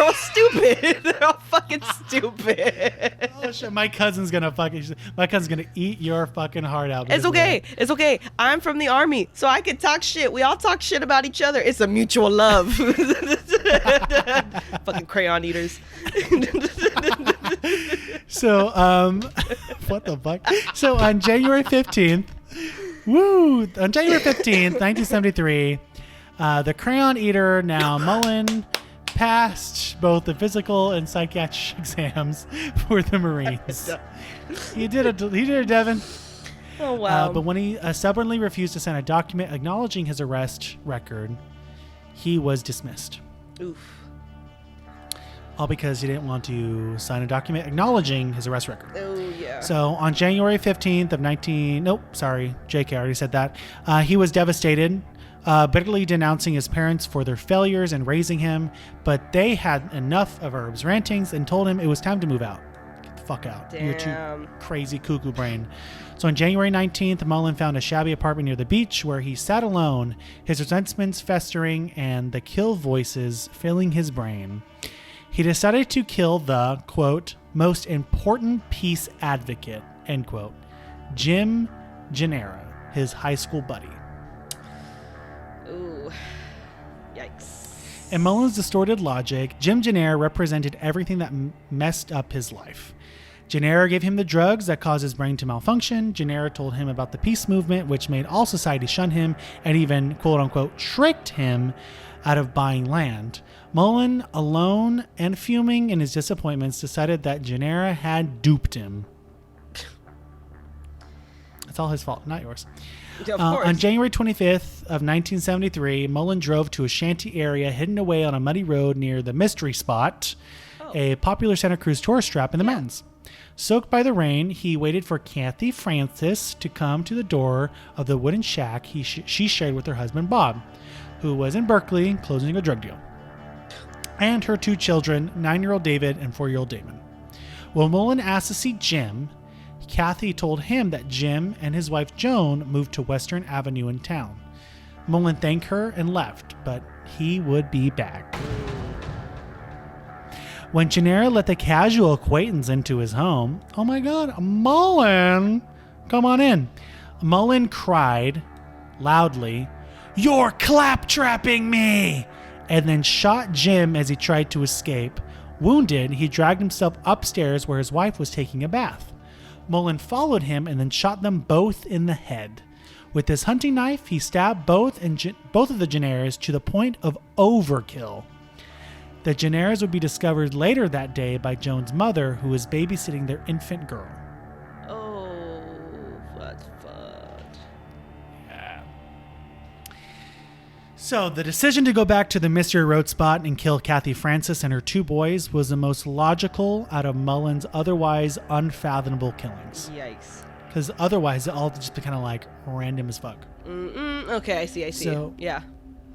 all stupid. They're all fucking stupid. Oh shit, my cousin's gonna eat your fucking heart out. It's okay. It's okay. I'm from the army, so I can talk shit. We all talk shit about each other. It's a mutual love. Fucking crayon eaters. So, what the fuck? So on January 15th, on January 15th, 1973, the crayon eater, now Mullin, passed both the physical and psychiatric exams for the Marines. He did it, Devon. Oh, wow. But when he stubbornly refused to sign a document acknowledging his arrest record, he was dismissed. Oof. All because he didn't want to sign a document acknowledging his arrest record. Oh, yeah. So on January 15th of JK already said that. He was devastated, bitterly denouncing his parents for their failures in raising him, but they had enough of Herb's rantings and told him it was time to move out. Get the fuck out. Damn. You're too crazy cuckoo brain. So on January 19th, Mullin found a shabby apartment near the beach where he sat alone, his resentments festering and the kill voices filling his brain. He decided to kill the, quote, most important peace advocate, end quote, Jim Gennaro, his high school buddy. Ooh. Yikes. In Mullin's distorted logic, Jim Gennaro represented everything that messed up his life. Gennaro gave him the drugs that caused his brain to malfunction. Gennaro told him about the peace movement, which made all society shun him and even, quote unquote, tricked him out of buying land. Mullin, alone and fuming in his disappointments, decided that Gennaro had duped him. It's all his fault, not yours. Of course. On January 25th of 1973, Mullin drove to a shanty area hidden away on a muddy road near the Mystery Spot, a popular Santa Cruz tourist trap in the mountains. Soaked by the rain, he waited for Kathy Francis to come to the door of the wooden shack she shared with her husband Bob, who was in Berkeley closing a drug deal, and her two children, 9-year-old David and 4-year-old Damon. When Mullin asked to see Jim, Kathy told him that Jim and his wife Joan moved to Western Avenue in town. Mullin thanked her and left, but he would be back. When Gennaro let the casual acquaintance into his home, oh my God, Mullin, come on in. Mullin cried loudly, "You're claptrapping me!" and then shot Jim as he tried to escape. Wounded, he dragged himself upstairs where his wife was taking a bath. Mullin followed him and then shot them both in the head. With his hunting knife, he stabbed both of the Gennaros to the point of overkill. The Gennaros would be discovered later that day by Joan's mother, who was babysitting their infant girl. Oh, that's fucked. Yeah. So the decision to go back to the Mystery Road spot and kill Kathy Francis and her two boys was the most logical out of Mullin's otherwise unfathomable killings. Yikes. Because otherwise, it all just be kind of like random as fuck. Okay, I see. So, yeah.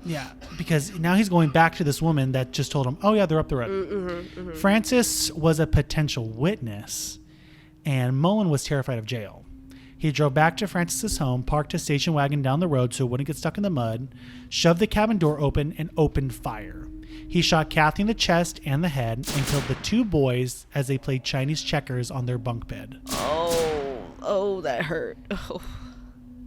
Yeah, because now he's going back to this woman that just told him, oh yeah, they're up the road. Francis was a potential witness, and Mullin was terrified of jail. He drove back to Francis's home, parked his station wagon down the road so it wouldn't get stuck in the mud, shoved the cabin door open, and opened fire. He shot Kathy in the chest and the head and killed the two boys as they played Chinese checkers on their bunk bed. Oh, that hurt. Oh.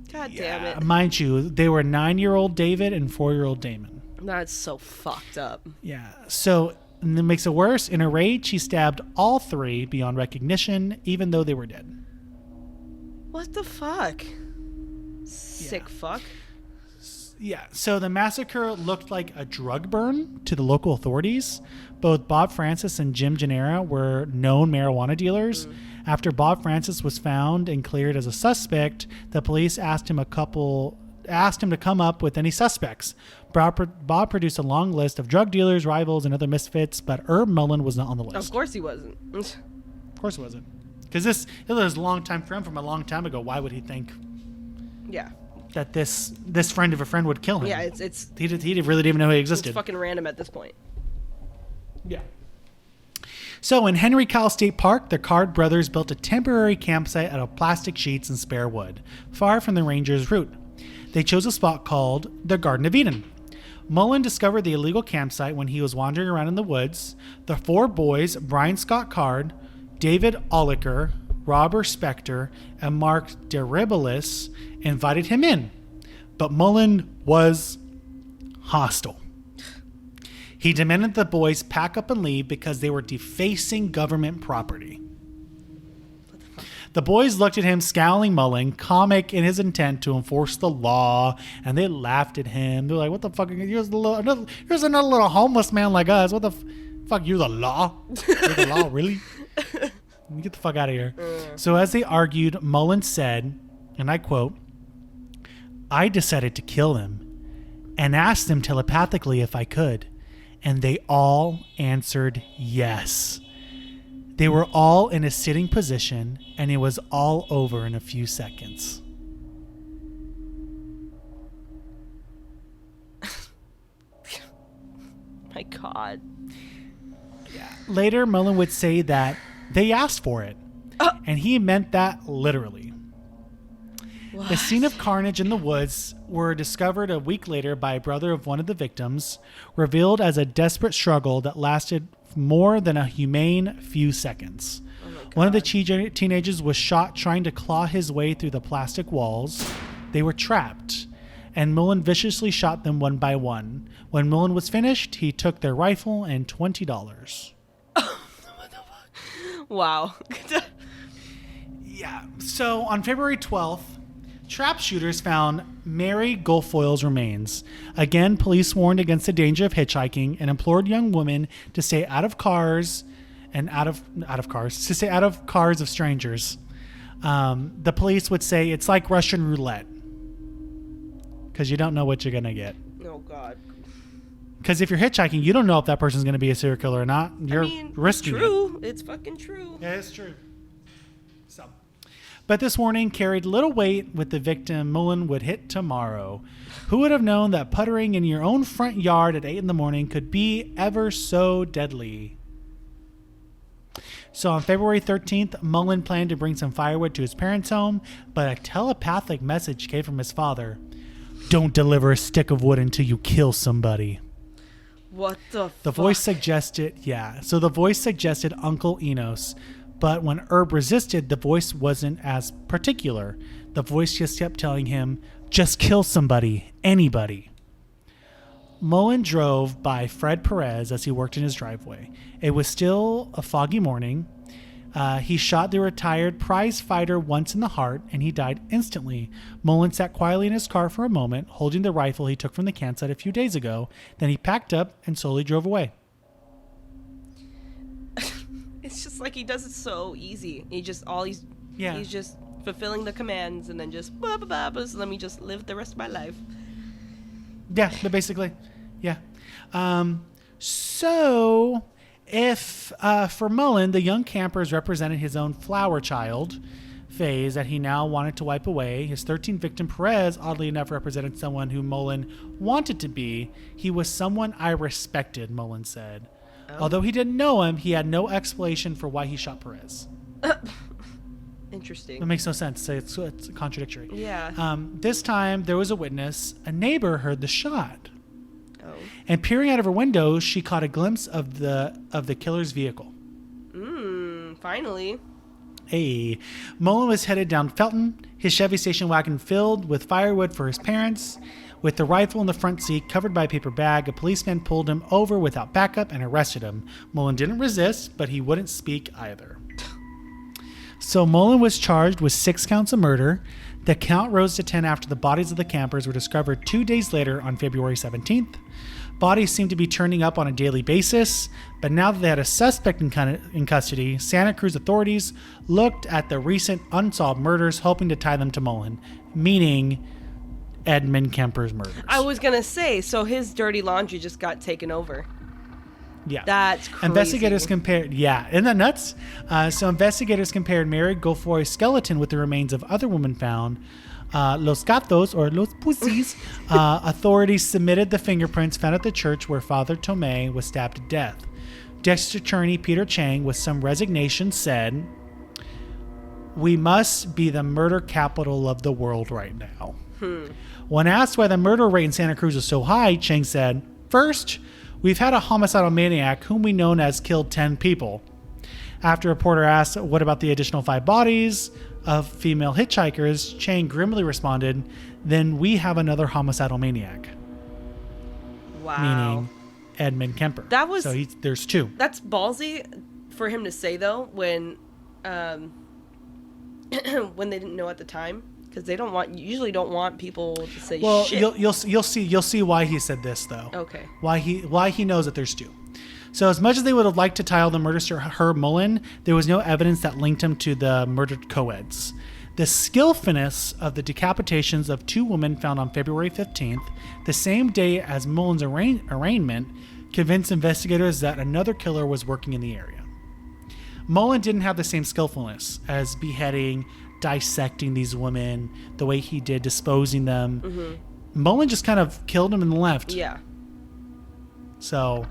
God damn it. Mind you, they were 9-year-old David and 4-year-old Damon. That's so fucked up. Yeah. So, and that makes it worse. In a rage, he stabbed all three beyond recognition, even though they were dead. What the fuck? Sick fuck. Yeah, so the massacre looked like a drug burn to the local authorities. Both Bob Francis and Jim Gennaro were known marijuana dealers. After Bob Francis was found and cleared as a suspect, the police asked him to come up with any suspects. Bob produced a long list of drug dealers, rivals, and other misfits, but Herb Mullin was not on the list. Of course he wasn't. Of course he wasn't. Because this was a long time friend from a long time ago. Why would he think Yeah. that this friend of a friend would kill him? Yeah, it's He really didn't even know he existed. It's fucking random at this point. Yeah. So in Henry Cowell State Park, the Card brothers built a temporary campsite out of plastic sheets and spare wood, far from the rangers' route. They chose a spot called the Garden of Eden. Mullin discovered the illegal campsite when he was wandering around in the woods. The four boys, Brian Scott Card, David Olliker, Robert Spector, and Mark Deribilis, invited him in. But Mullin was hostile. He demanded the boys pack up and leave because they were defacing government property. The boys looked at him, scowling Mullin, comic in his intent to enforce the law, and they laughed at him. They're like, what the fuck? Here's another little homeless man like us. What the fuck? You're the law? You're the law, really? Get the fuck out of here. So as they argued, Mullin said, and I quote, "I decided to kill them and asked them telepathically if I could. And they all answered yes. They were all in a sitting position, and it was all over in a few seconds." My God. Yeah. Later, Mullin would say that they asked for it, and he meant that literally. What? The scene of carnage in the woods were discovered a week later by a brother of one of the victims, revealed as a desperate struggle that lasted more than a humane few seconds. Oh my God. One of the teenagers was shot trying to claw his way through the plastic walls. They were trapped, and Mullin viciously shot them one by one. When Mullin was finished, he took their rifle and $20. What the fuck? Wow. Yeah. So on February 12th, trap shooters found Mary Guilfoyle's remains. Again, police warned against the danger of hitchhiking and implored young women to stay out of cars of strangers. The police would say it's like Russian roulette because you don't know what you're gonna get. Oh God. Because if you're hitchhiking, you don't know if that person's gonna be a serial killer or not. You're risking it. True. It's fucking true. Yeah, it's true. So, but this warning carried little weight with the victim Mullin would hit tomorrow. Who would have known that puttering in your own front yard at 8 a.m. could be ever so deadly? So on February 13th, Mullin planned to bring some firewood to his parents' home, but a telepathic message came from his father. "Don't deliver a stick of wood until you kill somebody." What the fuck? The voice suggested Uncle Enos. But when Herb resisted, the voice wasn't as particular. The voice just kept telling him, "Just kill somebody, anybody." Mullin drove by Fred Perez as he worked in his driveway. It was still a foggy morning. He shot the retired prize fighter once in the heart, and he died instantly. Mullin sat quietly in his car for a moment, holding the rifle he took from the campsite a few days ago. Then he packed up and slowly drove away. It's just like he does it so easy. He's just fulfilling the commands and then just blah, blah, blah, blah, so let me just live the rest of my life. Yeah, but basically, yeah. So if for Mullin, the young campers represented his own flower child phase that he now wanted to wipe away. His 13th victim, Perez, oddly enough, represented someone who Mullin wanted to be. He was someone I respected, Mullin said. Although he didn't know him, he had no explanation for why he shot Perez. Interesting. It makes no sense. It's contradictory. Yeah. This time, there was a witness. A neighbor heard the shot. Oh. And peering out of her window, she caught a glimpse of the killer's vehicle. Finally. Hey. Mullin was headed down Felton, his Chevy station wagon filled with firewood for his parents. With the rifle in the front seat covered by a paper bag, a policeman pulled him over without backup and arrested him. Mullin didn't resist, but he wouldn't speak either. So Mullin was charged with 6 counts of murder. The count rose to 10 after the bodies of the campers were discovered 2 days later on February 17th. Bodies seemed to be turning up on a daily basis, but now that they had a suspect in custody, Santa Cruz authorities looked at the recent unsolved murders, hoping to tie them to Mullin, meaning Edmund Kemper's murders. I was going to say, so his dirty laundry just got taken over. Yeah. That's crazy. Investigators compared, isn't that nuts? So investigators compared Mary Gofoy's skeleton with the remains of other women found. Los Gatos, or Los Pussies, authorities submitted the fingerprints found at the church where Father Tomei was stabbed to death. District Attorney Peter Chang, with some resignation, said, "We must be the murder capital of the world right now." When asked why the murder rate in Santa Cruz is so high, Chang said, "First, we've had a homicidal maniac whom we know has killed 10 people. After a reporter asked, what about the additional 5 bodies of female hitchhikers, Chang grimly responded, then we have another homicidal maniac." Wow. Meaning Edmund Kemper. That was... So there's 2. That's ballsy for him to say, though, when when they didn't know at the time. Because they usually don't want people to say shit. Well, you'll see why he said this, though. Okay. Why he knows that there's 2. So as much as they would have liked to tie all the murders to Herb Mullin, there was no evidence that linked him to the murdered co-eds. The skillfulness of the decapitations of 2 women found on February 15th, the same day as Mullin's arraignment, convinced investigators that another killer was working in the area. Mullin didn't have the same skillfulness as beheading, dissecting these women, the way he did disposing them. Mm-hmm. Mullin just kind of killed them and left. Yeah. So...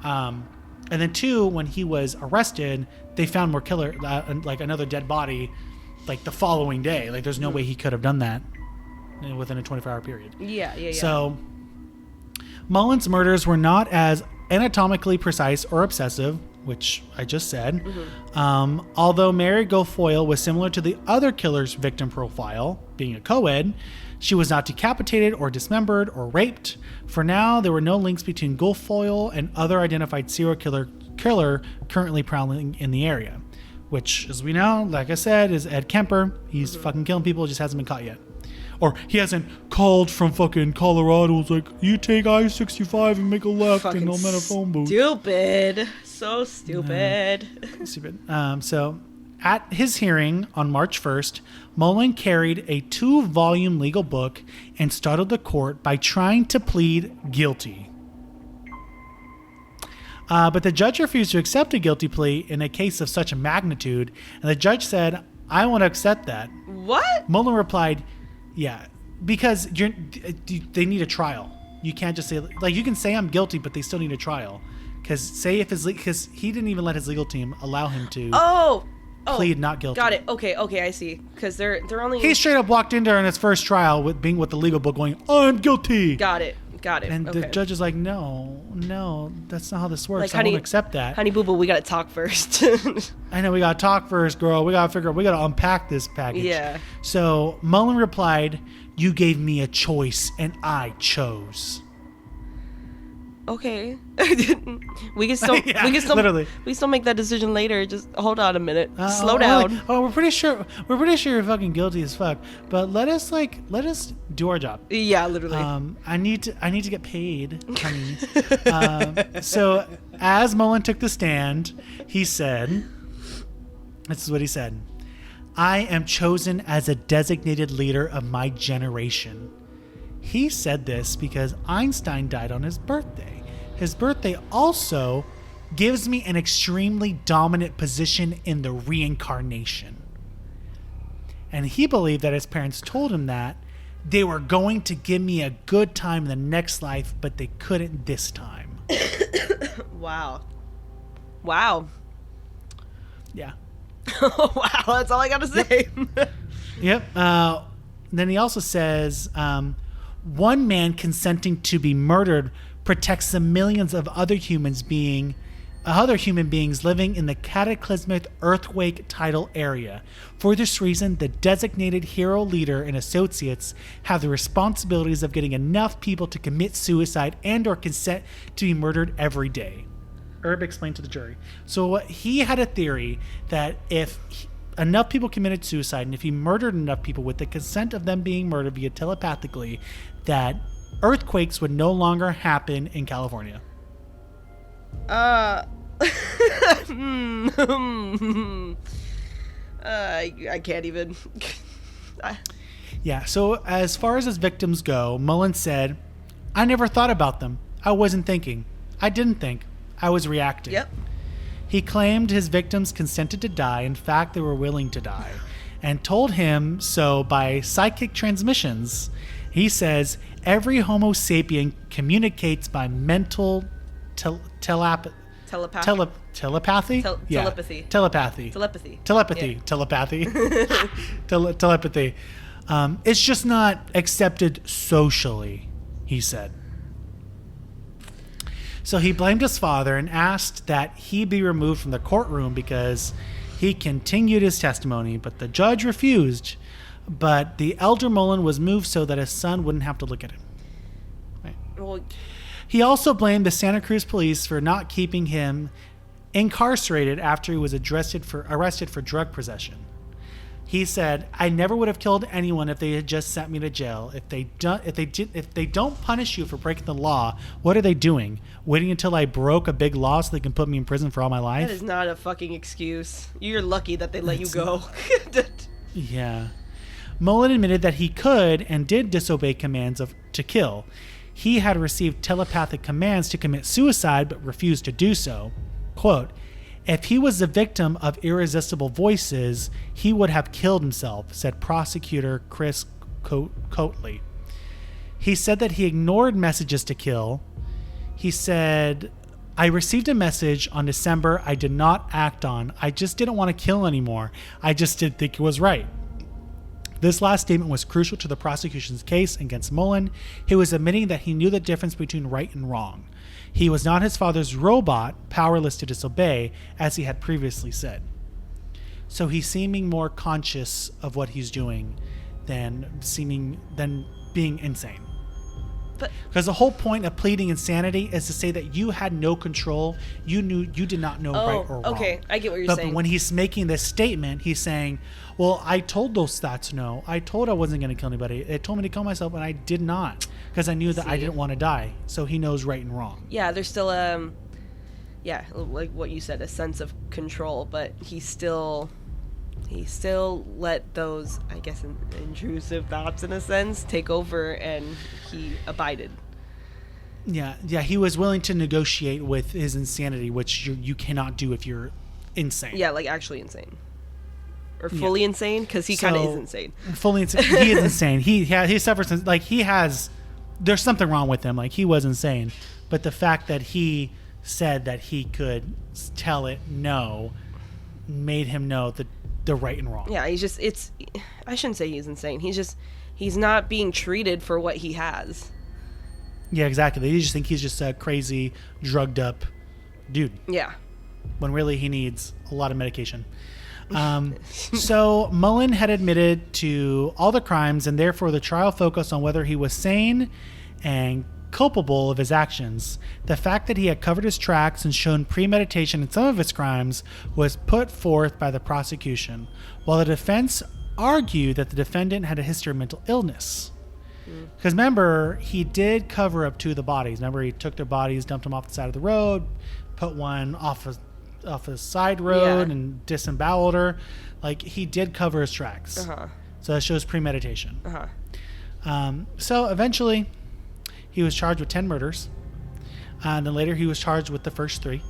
and then 2, when he was arrested, they found more killer, like another dead body, like the following day. Like there's no way he could have done that within a 24-hour period. Yeah. So Mullin's murders were not as anatomically precise or obsessive, which I just said. Mm-hmm. Although Mary Guilfoyle was similar to the other killer's victim profile, being a co-ed, she was not decapitated or dismembered or raped. For now, there were no links between Guilfoyle and other identified serial killer currently prowling in the area, which, as we know, like I said, is Ed Kemper. He's fucking killing people, just hasn't been caught yet. Or he hasn't called from fucking Colorado. It's like, you take I-65 and make a left fucking and I'm at a phone booth. Stupid. So stupid. Stupid. So at his hearing on March 1st, Mullin carried a 2-volume legal book and startled the court by trying to plead guilty. But the judge refused to accept a guilty plea in a case of such a magnitude, and the judge said, I won't accept that. What? Mullin replied, yeah, because they need a trial. You can't just say, like, you can say I'm guilty, but they still need a trial. Because he didn't even let his legal team allow him to plead not guilty. Got it. Okay, I see. Because they're only... He straight up walked in there in his first trial with the legal book going, I'm guilty. Got it. And okay. the judge is like, no, that's not how this works. Like, I won't accept that. Honey boo boo, we gotta talk first. I know, we gotta talk first, girl. We gotta unpack this package. Yeah. So Mullin replied, you gave me a choice and I chose. Okay. we can still literally. We still make that decision later. Just hold on a minute. Slow down. We're pretty sure you're fucking guilty as fuck. But let us do our job. Yeah, literally. I need to get paid, honey. So as Mullin took the stand, he said, this is what he said: I am chosen as a designated leader of my generation. He said this because Einstein died on his birthday. His birthday also gives me an extremely dominant position in the reincarnation. And he believed that his parents told him that they were going to give me a good time in the next life, but they couldn't this time. Wow. Yeah. Wow, that's all I gotta say. Yep. Then he also says, one man consenting to be murdered protects the millions of other human beings living in the cataclysmic earthquake tidal area. For this reason, the designated hero leader and associates have the responsibilities of getting enough people to commit suicide and or consent to be murdered every day. Herb explained to the jury. So he had a theory that if enough people committed suicide, and if he murdered enough people with the consent of them being murdered via telepathically, that earthquakes would no longer happen in California. I can't even. Yeah, so as far as his victims go, Mullin said, I never thought about them. I wasn't thinking. I didn't think. I was reacting. Yep. He claimed his victims consented to die. In fact, they were willing to die, and told him so by psychic transmissions. He says, every Homo sapien communicates by mental telepathy. Telepathy. It's just not accepted socially, he said. So he blamed his father and asked that he be removed from the courtroom because he continued his testimony, but the judge refused. But the elder Mullin was moved so that his son wouldn't have to look at him. Right. Well, he also blamed the Santa Cruz police for not keeping him incarcerated after he was arrested for drug possession. He said, I never would have killed anyone if they had just sent me to jail. If they don't punish you for breaking the law, what are they doing? Waiting until I broke a big law so they can put me in prison for all my life? that is not a fucking excuse. You're lucky that they let you go. Yeah. Mullin admitted that he could and did disobey commands to kill. He had received telepathic commands to commit suicide but refused to do so. Quote, if he was the victim of irresistible voices, he would have killed himself, said prosecutor Chris Coatley. He said that he ignored messages to kill. He said, I received a message on December I did not act on. I just didn't want to kill anymore. I just didn't think it was right. This last statement was crucial to the prosecution's case against Mullin. He was admitting that he knew the difference between right and wrong. He was not his father's robot, powerless to disobey, as he had previously said. So he's seeming more conscious of what he's doing than being insane. Because the whole point of pleading insanity is to say that you had no control. You did not know right or wrong. Okay, I get what you're saying. But when he's making this statement, he's saying, well, I told those stats no. I told I wasn't going to kill anybody. It told me to kill myself, and I did not. Because I knew that I didn't want to die. So he knows right and wrong. Yeah, there's still, like what you said, a sense of control. But he still let those, I guess, intrusive thoughts, in a sense, take over, and he abided. Yeah, he was willing to negotiate with his insanity, which you cannot do if you're insane. Yeah, like actually insane. Or fully insane, because he kind of is insane. Fully insane. He is insane. He suffers, like, there's something wrong with him. Like, he was insane. But the fact that he said that he could tell it no made him know the right and wrong. Yeah, I shouldn't say he's insane. He's not being treated for what he has. Yeah, exactly. They just think he's just a crazy, drugged up dude. Yeah. When really he needs a lot of medication. So Mullin had admitted to all the crimes, and therefore the trial focused on whether he was sane and culpable of his actions. The fact that he had covered his tracks and shown premeditation in some of his crimes was put forth by the prosecution, while the defense argued that the defendant had a history of mental illness. Because remember, he did cover up 2 of the bodies. Remember, he took their bodies, dumped them off the side of the road, put one off a side road, and disemboweled her. Like, he did cover his tracks. So that shows premeditation. So eventually he was charged with 10 murders. And then later he was charged with the first 3.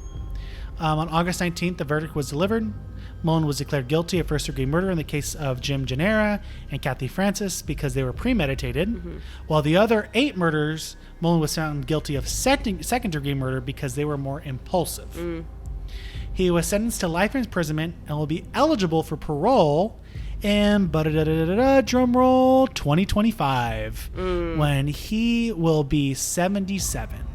On August 19th, the verdict was delivered. Mullin was declared guilty of first-degree murder in the case of Jim Gennara and Kathy Francis because they were premeditated. While the other 8 murders, Mullin was found guilty of second-degree murder because they were more impulsive. He was sentenced to life imprisonment and will be eligible for parole in, drum roll, 2025, when he will be 77.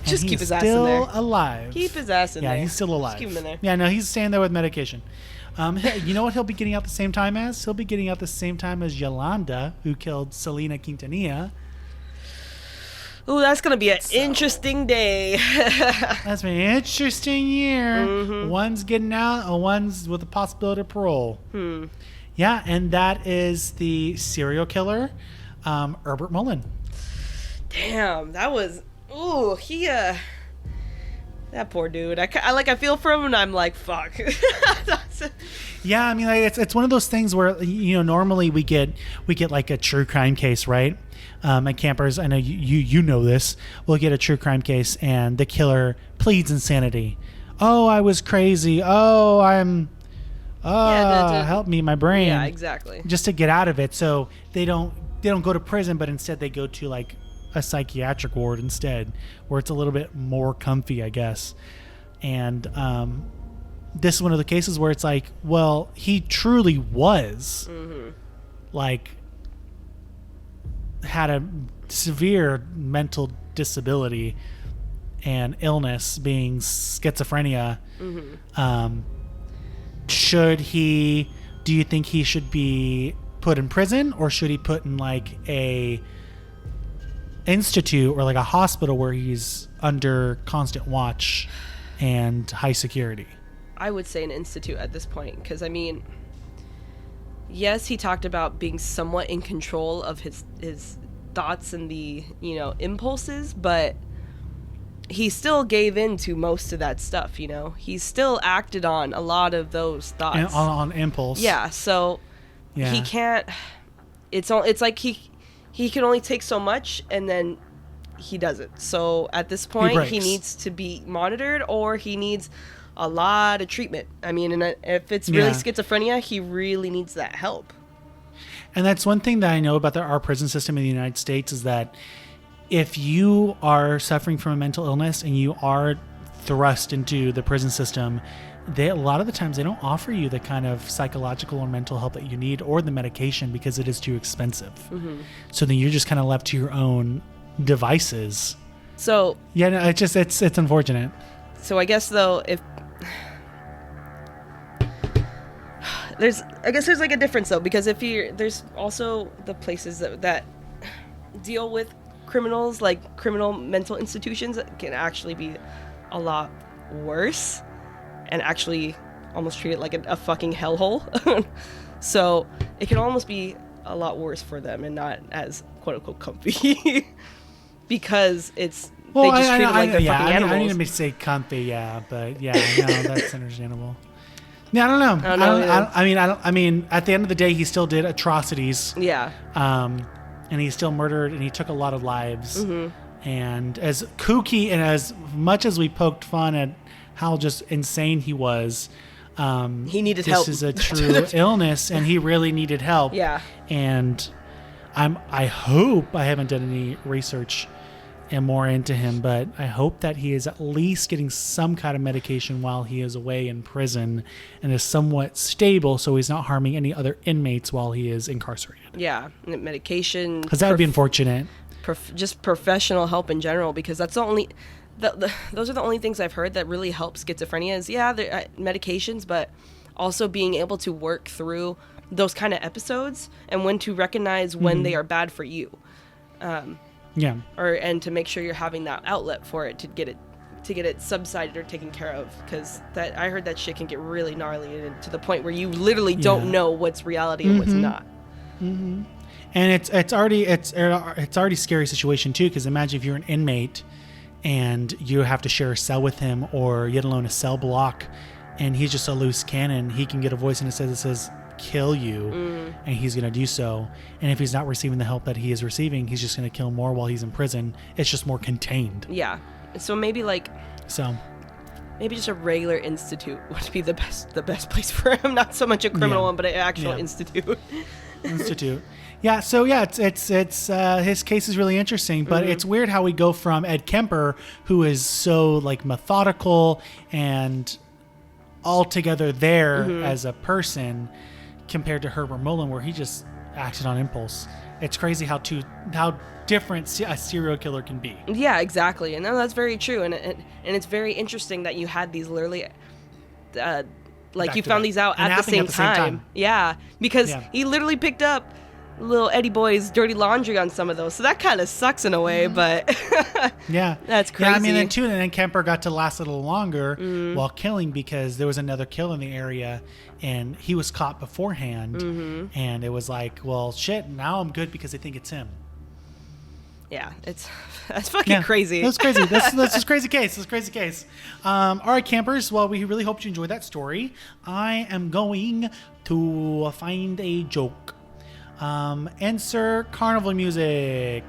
Just keep his ass in there. Still alive. Keep his ass in there. Yeah, he's still alive. Just keep him in there. Yeah, no, he's staying there with medication. You know what he'll be getting out the same time as? He'll be getting out the same time as Yolanda, who killed Selena Quintanilla. Ooh, that's gonna be an interesting day. That's been an interesting year. One's getting out, and one's with the possibility of parole. Yeah, and that is the serial killer, Herbert Mullin. Damn, that was. Ooh, he. That poor dude. I feel for him, and I'm like, fuck. Yeah, I mean, like, it's one of those things where normally we get like a true crime case, right? At campers, I know you know this. We'll get a true crime case, and the killer pleads insanity. Oh, I was crazy. Oh, help me, my brain. Yeah, exactly. Just to get out of it, so they don't go to prison, but instead they go to like a psychiatric ward instead, where it's a little bit more comfy, I guess. And this is one of the cases where it's like, well, he truly was like had a severe mental disability and illness, being schizophrenia. Do you think he should be put in prison, or should he put in like a institute or like a hospital where he's under constant watch and high security? I would say an institute at this point, because I mean, yes, he talked about being somewhat in control of his thoughts and the impulses, but he still gave in to most of that stuff. He still acted on a lot of those thoughts and on impulse. Yeah, so he can't. It's like he can only take so much, and then he does it. So at this point, he needs to be monitored, or he needs a lot of treatment. I mean, and if it's really schizophrenia, he really needs that help. And that's one thing that I know about our prison system in the United States, is that if you are suffering from a mental illness and you are thrust into the prison system, a lot of the times they don't offer you the kind of psychological or mental help that you need, or the medication, because it is too expensive. So then you're just kind of left to your own devices. So yeah, no, it's unfortunate. So I guess though, if there's like a difference though, because there's also the places that deal with criminals, like criminal mental institutions, that can actually be a lot worse and actually almost treat it like a fucking hellhole. So it can almost be a lot worse for them, and not as quote unquote comfy. Because they just treat it like they're fucking animals. I didn't say comfy, but no, that's understandable. Yeah, I don't know. I mean, at the end of the day, he still did atrocities. Yeah. And he still murdered, and he took a lot of lives. And as kooky and as much as we poked fun at how just insane he was, he needed help. This is a true illness, and he really needed help. Yeah. And I hope, I haven't done any research and more into him, but I hope that he is at least getting some kind of medication while he is away in prison, and is somewhat stable, so he's not harming any other inmates while he is incarcerated. Yeah, medication. Because that would be unfortunate. Just professional help in general, because that's the only. Those are the only things I've heard that really help schizophrenia. Is medications, but also being able to work through those kind of episodes, and when to recognize when they are bad for you. And to make sure you're having that outlet for it to get it subsided or taken care of, because I heard that shit can get really gnarly, and to the point where you literally don't know what's reality and what's not. And it's already a scary situation too, because imagine if you're an inmate and you have to share a cell with him, or yet alone a cell block, and he's just a loose cannon. He can get a voice in his head that says kill you, and he's going to do so. And if he's not receiving the help that he is receiving, he's just going to kill more while he's in prison. It's just more contained. Yeah. So maybe just a regular institute would be the best place for him. Not so much a criminal one, but an actual institute. Institute. Yeah. So it's his case is really interesting, but it's weird how we go from Ed Kemper, who is so like methodical and altogether there as a person, compared to Herbert Mullin, where he just acted on impulse. It's crazy how different a serial killer can be. Yeah, exactly. And that's very true. And it's very interesting that you had these literally, you found these out at the same time. Yeah, because he literally picked up little Eddie Boy's dirty laundry on some of those. So that kind of sucks in a way, but yeah, that's crazy. Yeah, I mean, then Kemper got to last a little longer while killing because there was another kill in the area, and he was caught beforehand, and it was like, well, shit. Now I'm good because I think it's him. Yeah, that's fucking crazy. That's crazy. That's a crazy case. That's a crazy case. All right, campers. Well, we really hope you enjoyed that story. I am going to find a joke. Insert carnival music.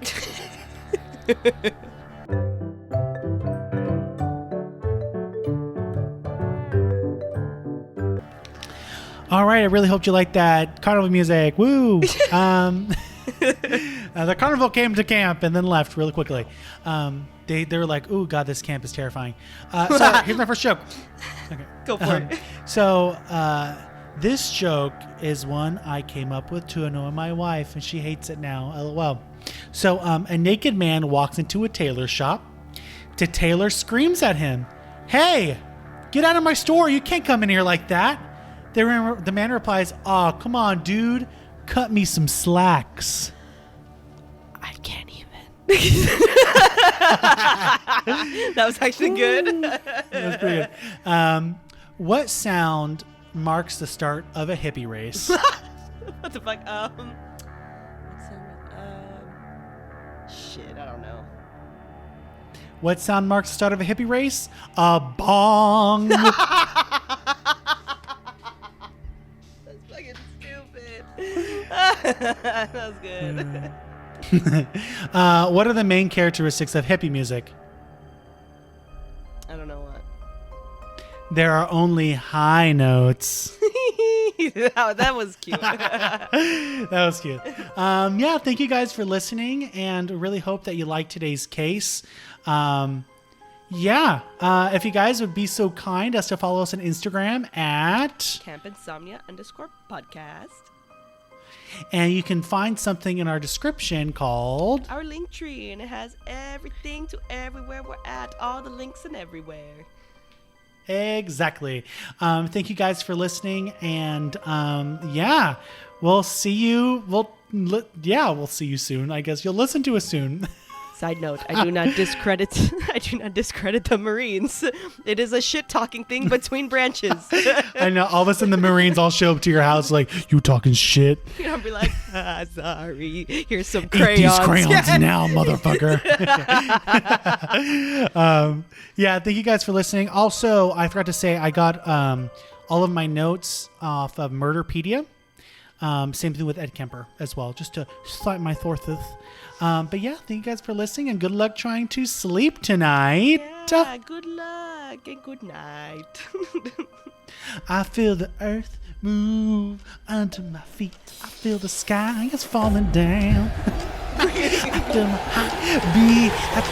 All right, I really hope you like that carnival music. Woo! The carnival came to camp and then left really quickly. They were like, "Ooh, God, this camp is terrifying." So here's my first joke. Okay, go for it. So this joke is one I came up with to annoy my wife, and she hates it now. LOL. So a naked man walks into a tailor shop. The tailor screams at him, "Hey, get out of my store! You can't come in here like that." The man replies, "Oh, come on, dude. Cut me some slacks." I can't even. That was actually good. That was pretty good. What sound marks the start of a hippie race? What the fuck? Shit, I don't know. What sound marks the start of a hippie race? A bong. That's fucking stupid. That was good. What are the main characteristics of hippie music? I don't know what. There are only high notes. That was cute. That was cute. Yeah, thank you guys for listening, and really hope that you liked today's case. If you guys would be so kind as to follow us on Instagram at campinsomnia_podcast. And you can find something in our description called our Linktree, and it has everything to everywhere we're at, all the links and everywhere. Exactly. Thank you guys for listening, and we'll see you. We'll see you soon. I guess you'll listen to us soon. Side note: I do not discredit. I do not discredit the Marines. It is a shit talking thing between branches. I know. All of a sudden, the Marines all show up to your house like, "You talking shit?" I'll be like, "Sorry, here's some crayons." Eat these crayons now, motherfucker. Thank you guys for listening. Also, I forgot to say I got all of my notes off of Murderpedia. Same thing with Ed Kemper as well, just to cite my sources. Thank you guys for listening, and good luck trying to sleep tonight. Yeah, good luck and good night. I feel the earth move under my feet. I feel the sky is falling down. I feel my heart beat at the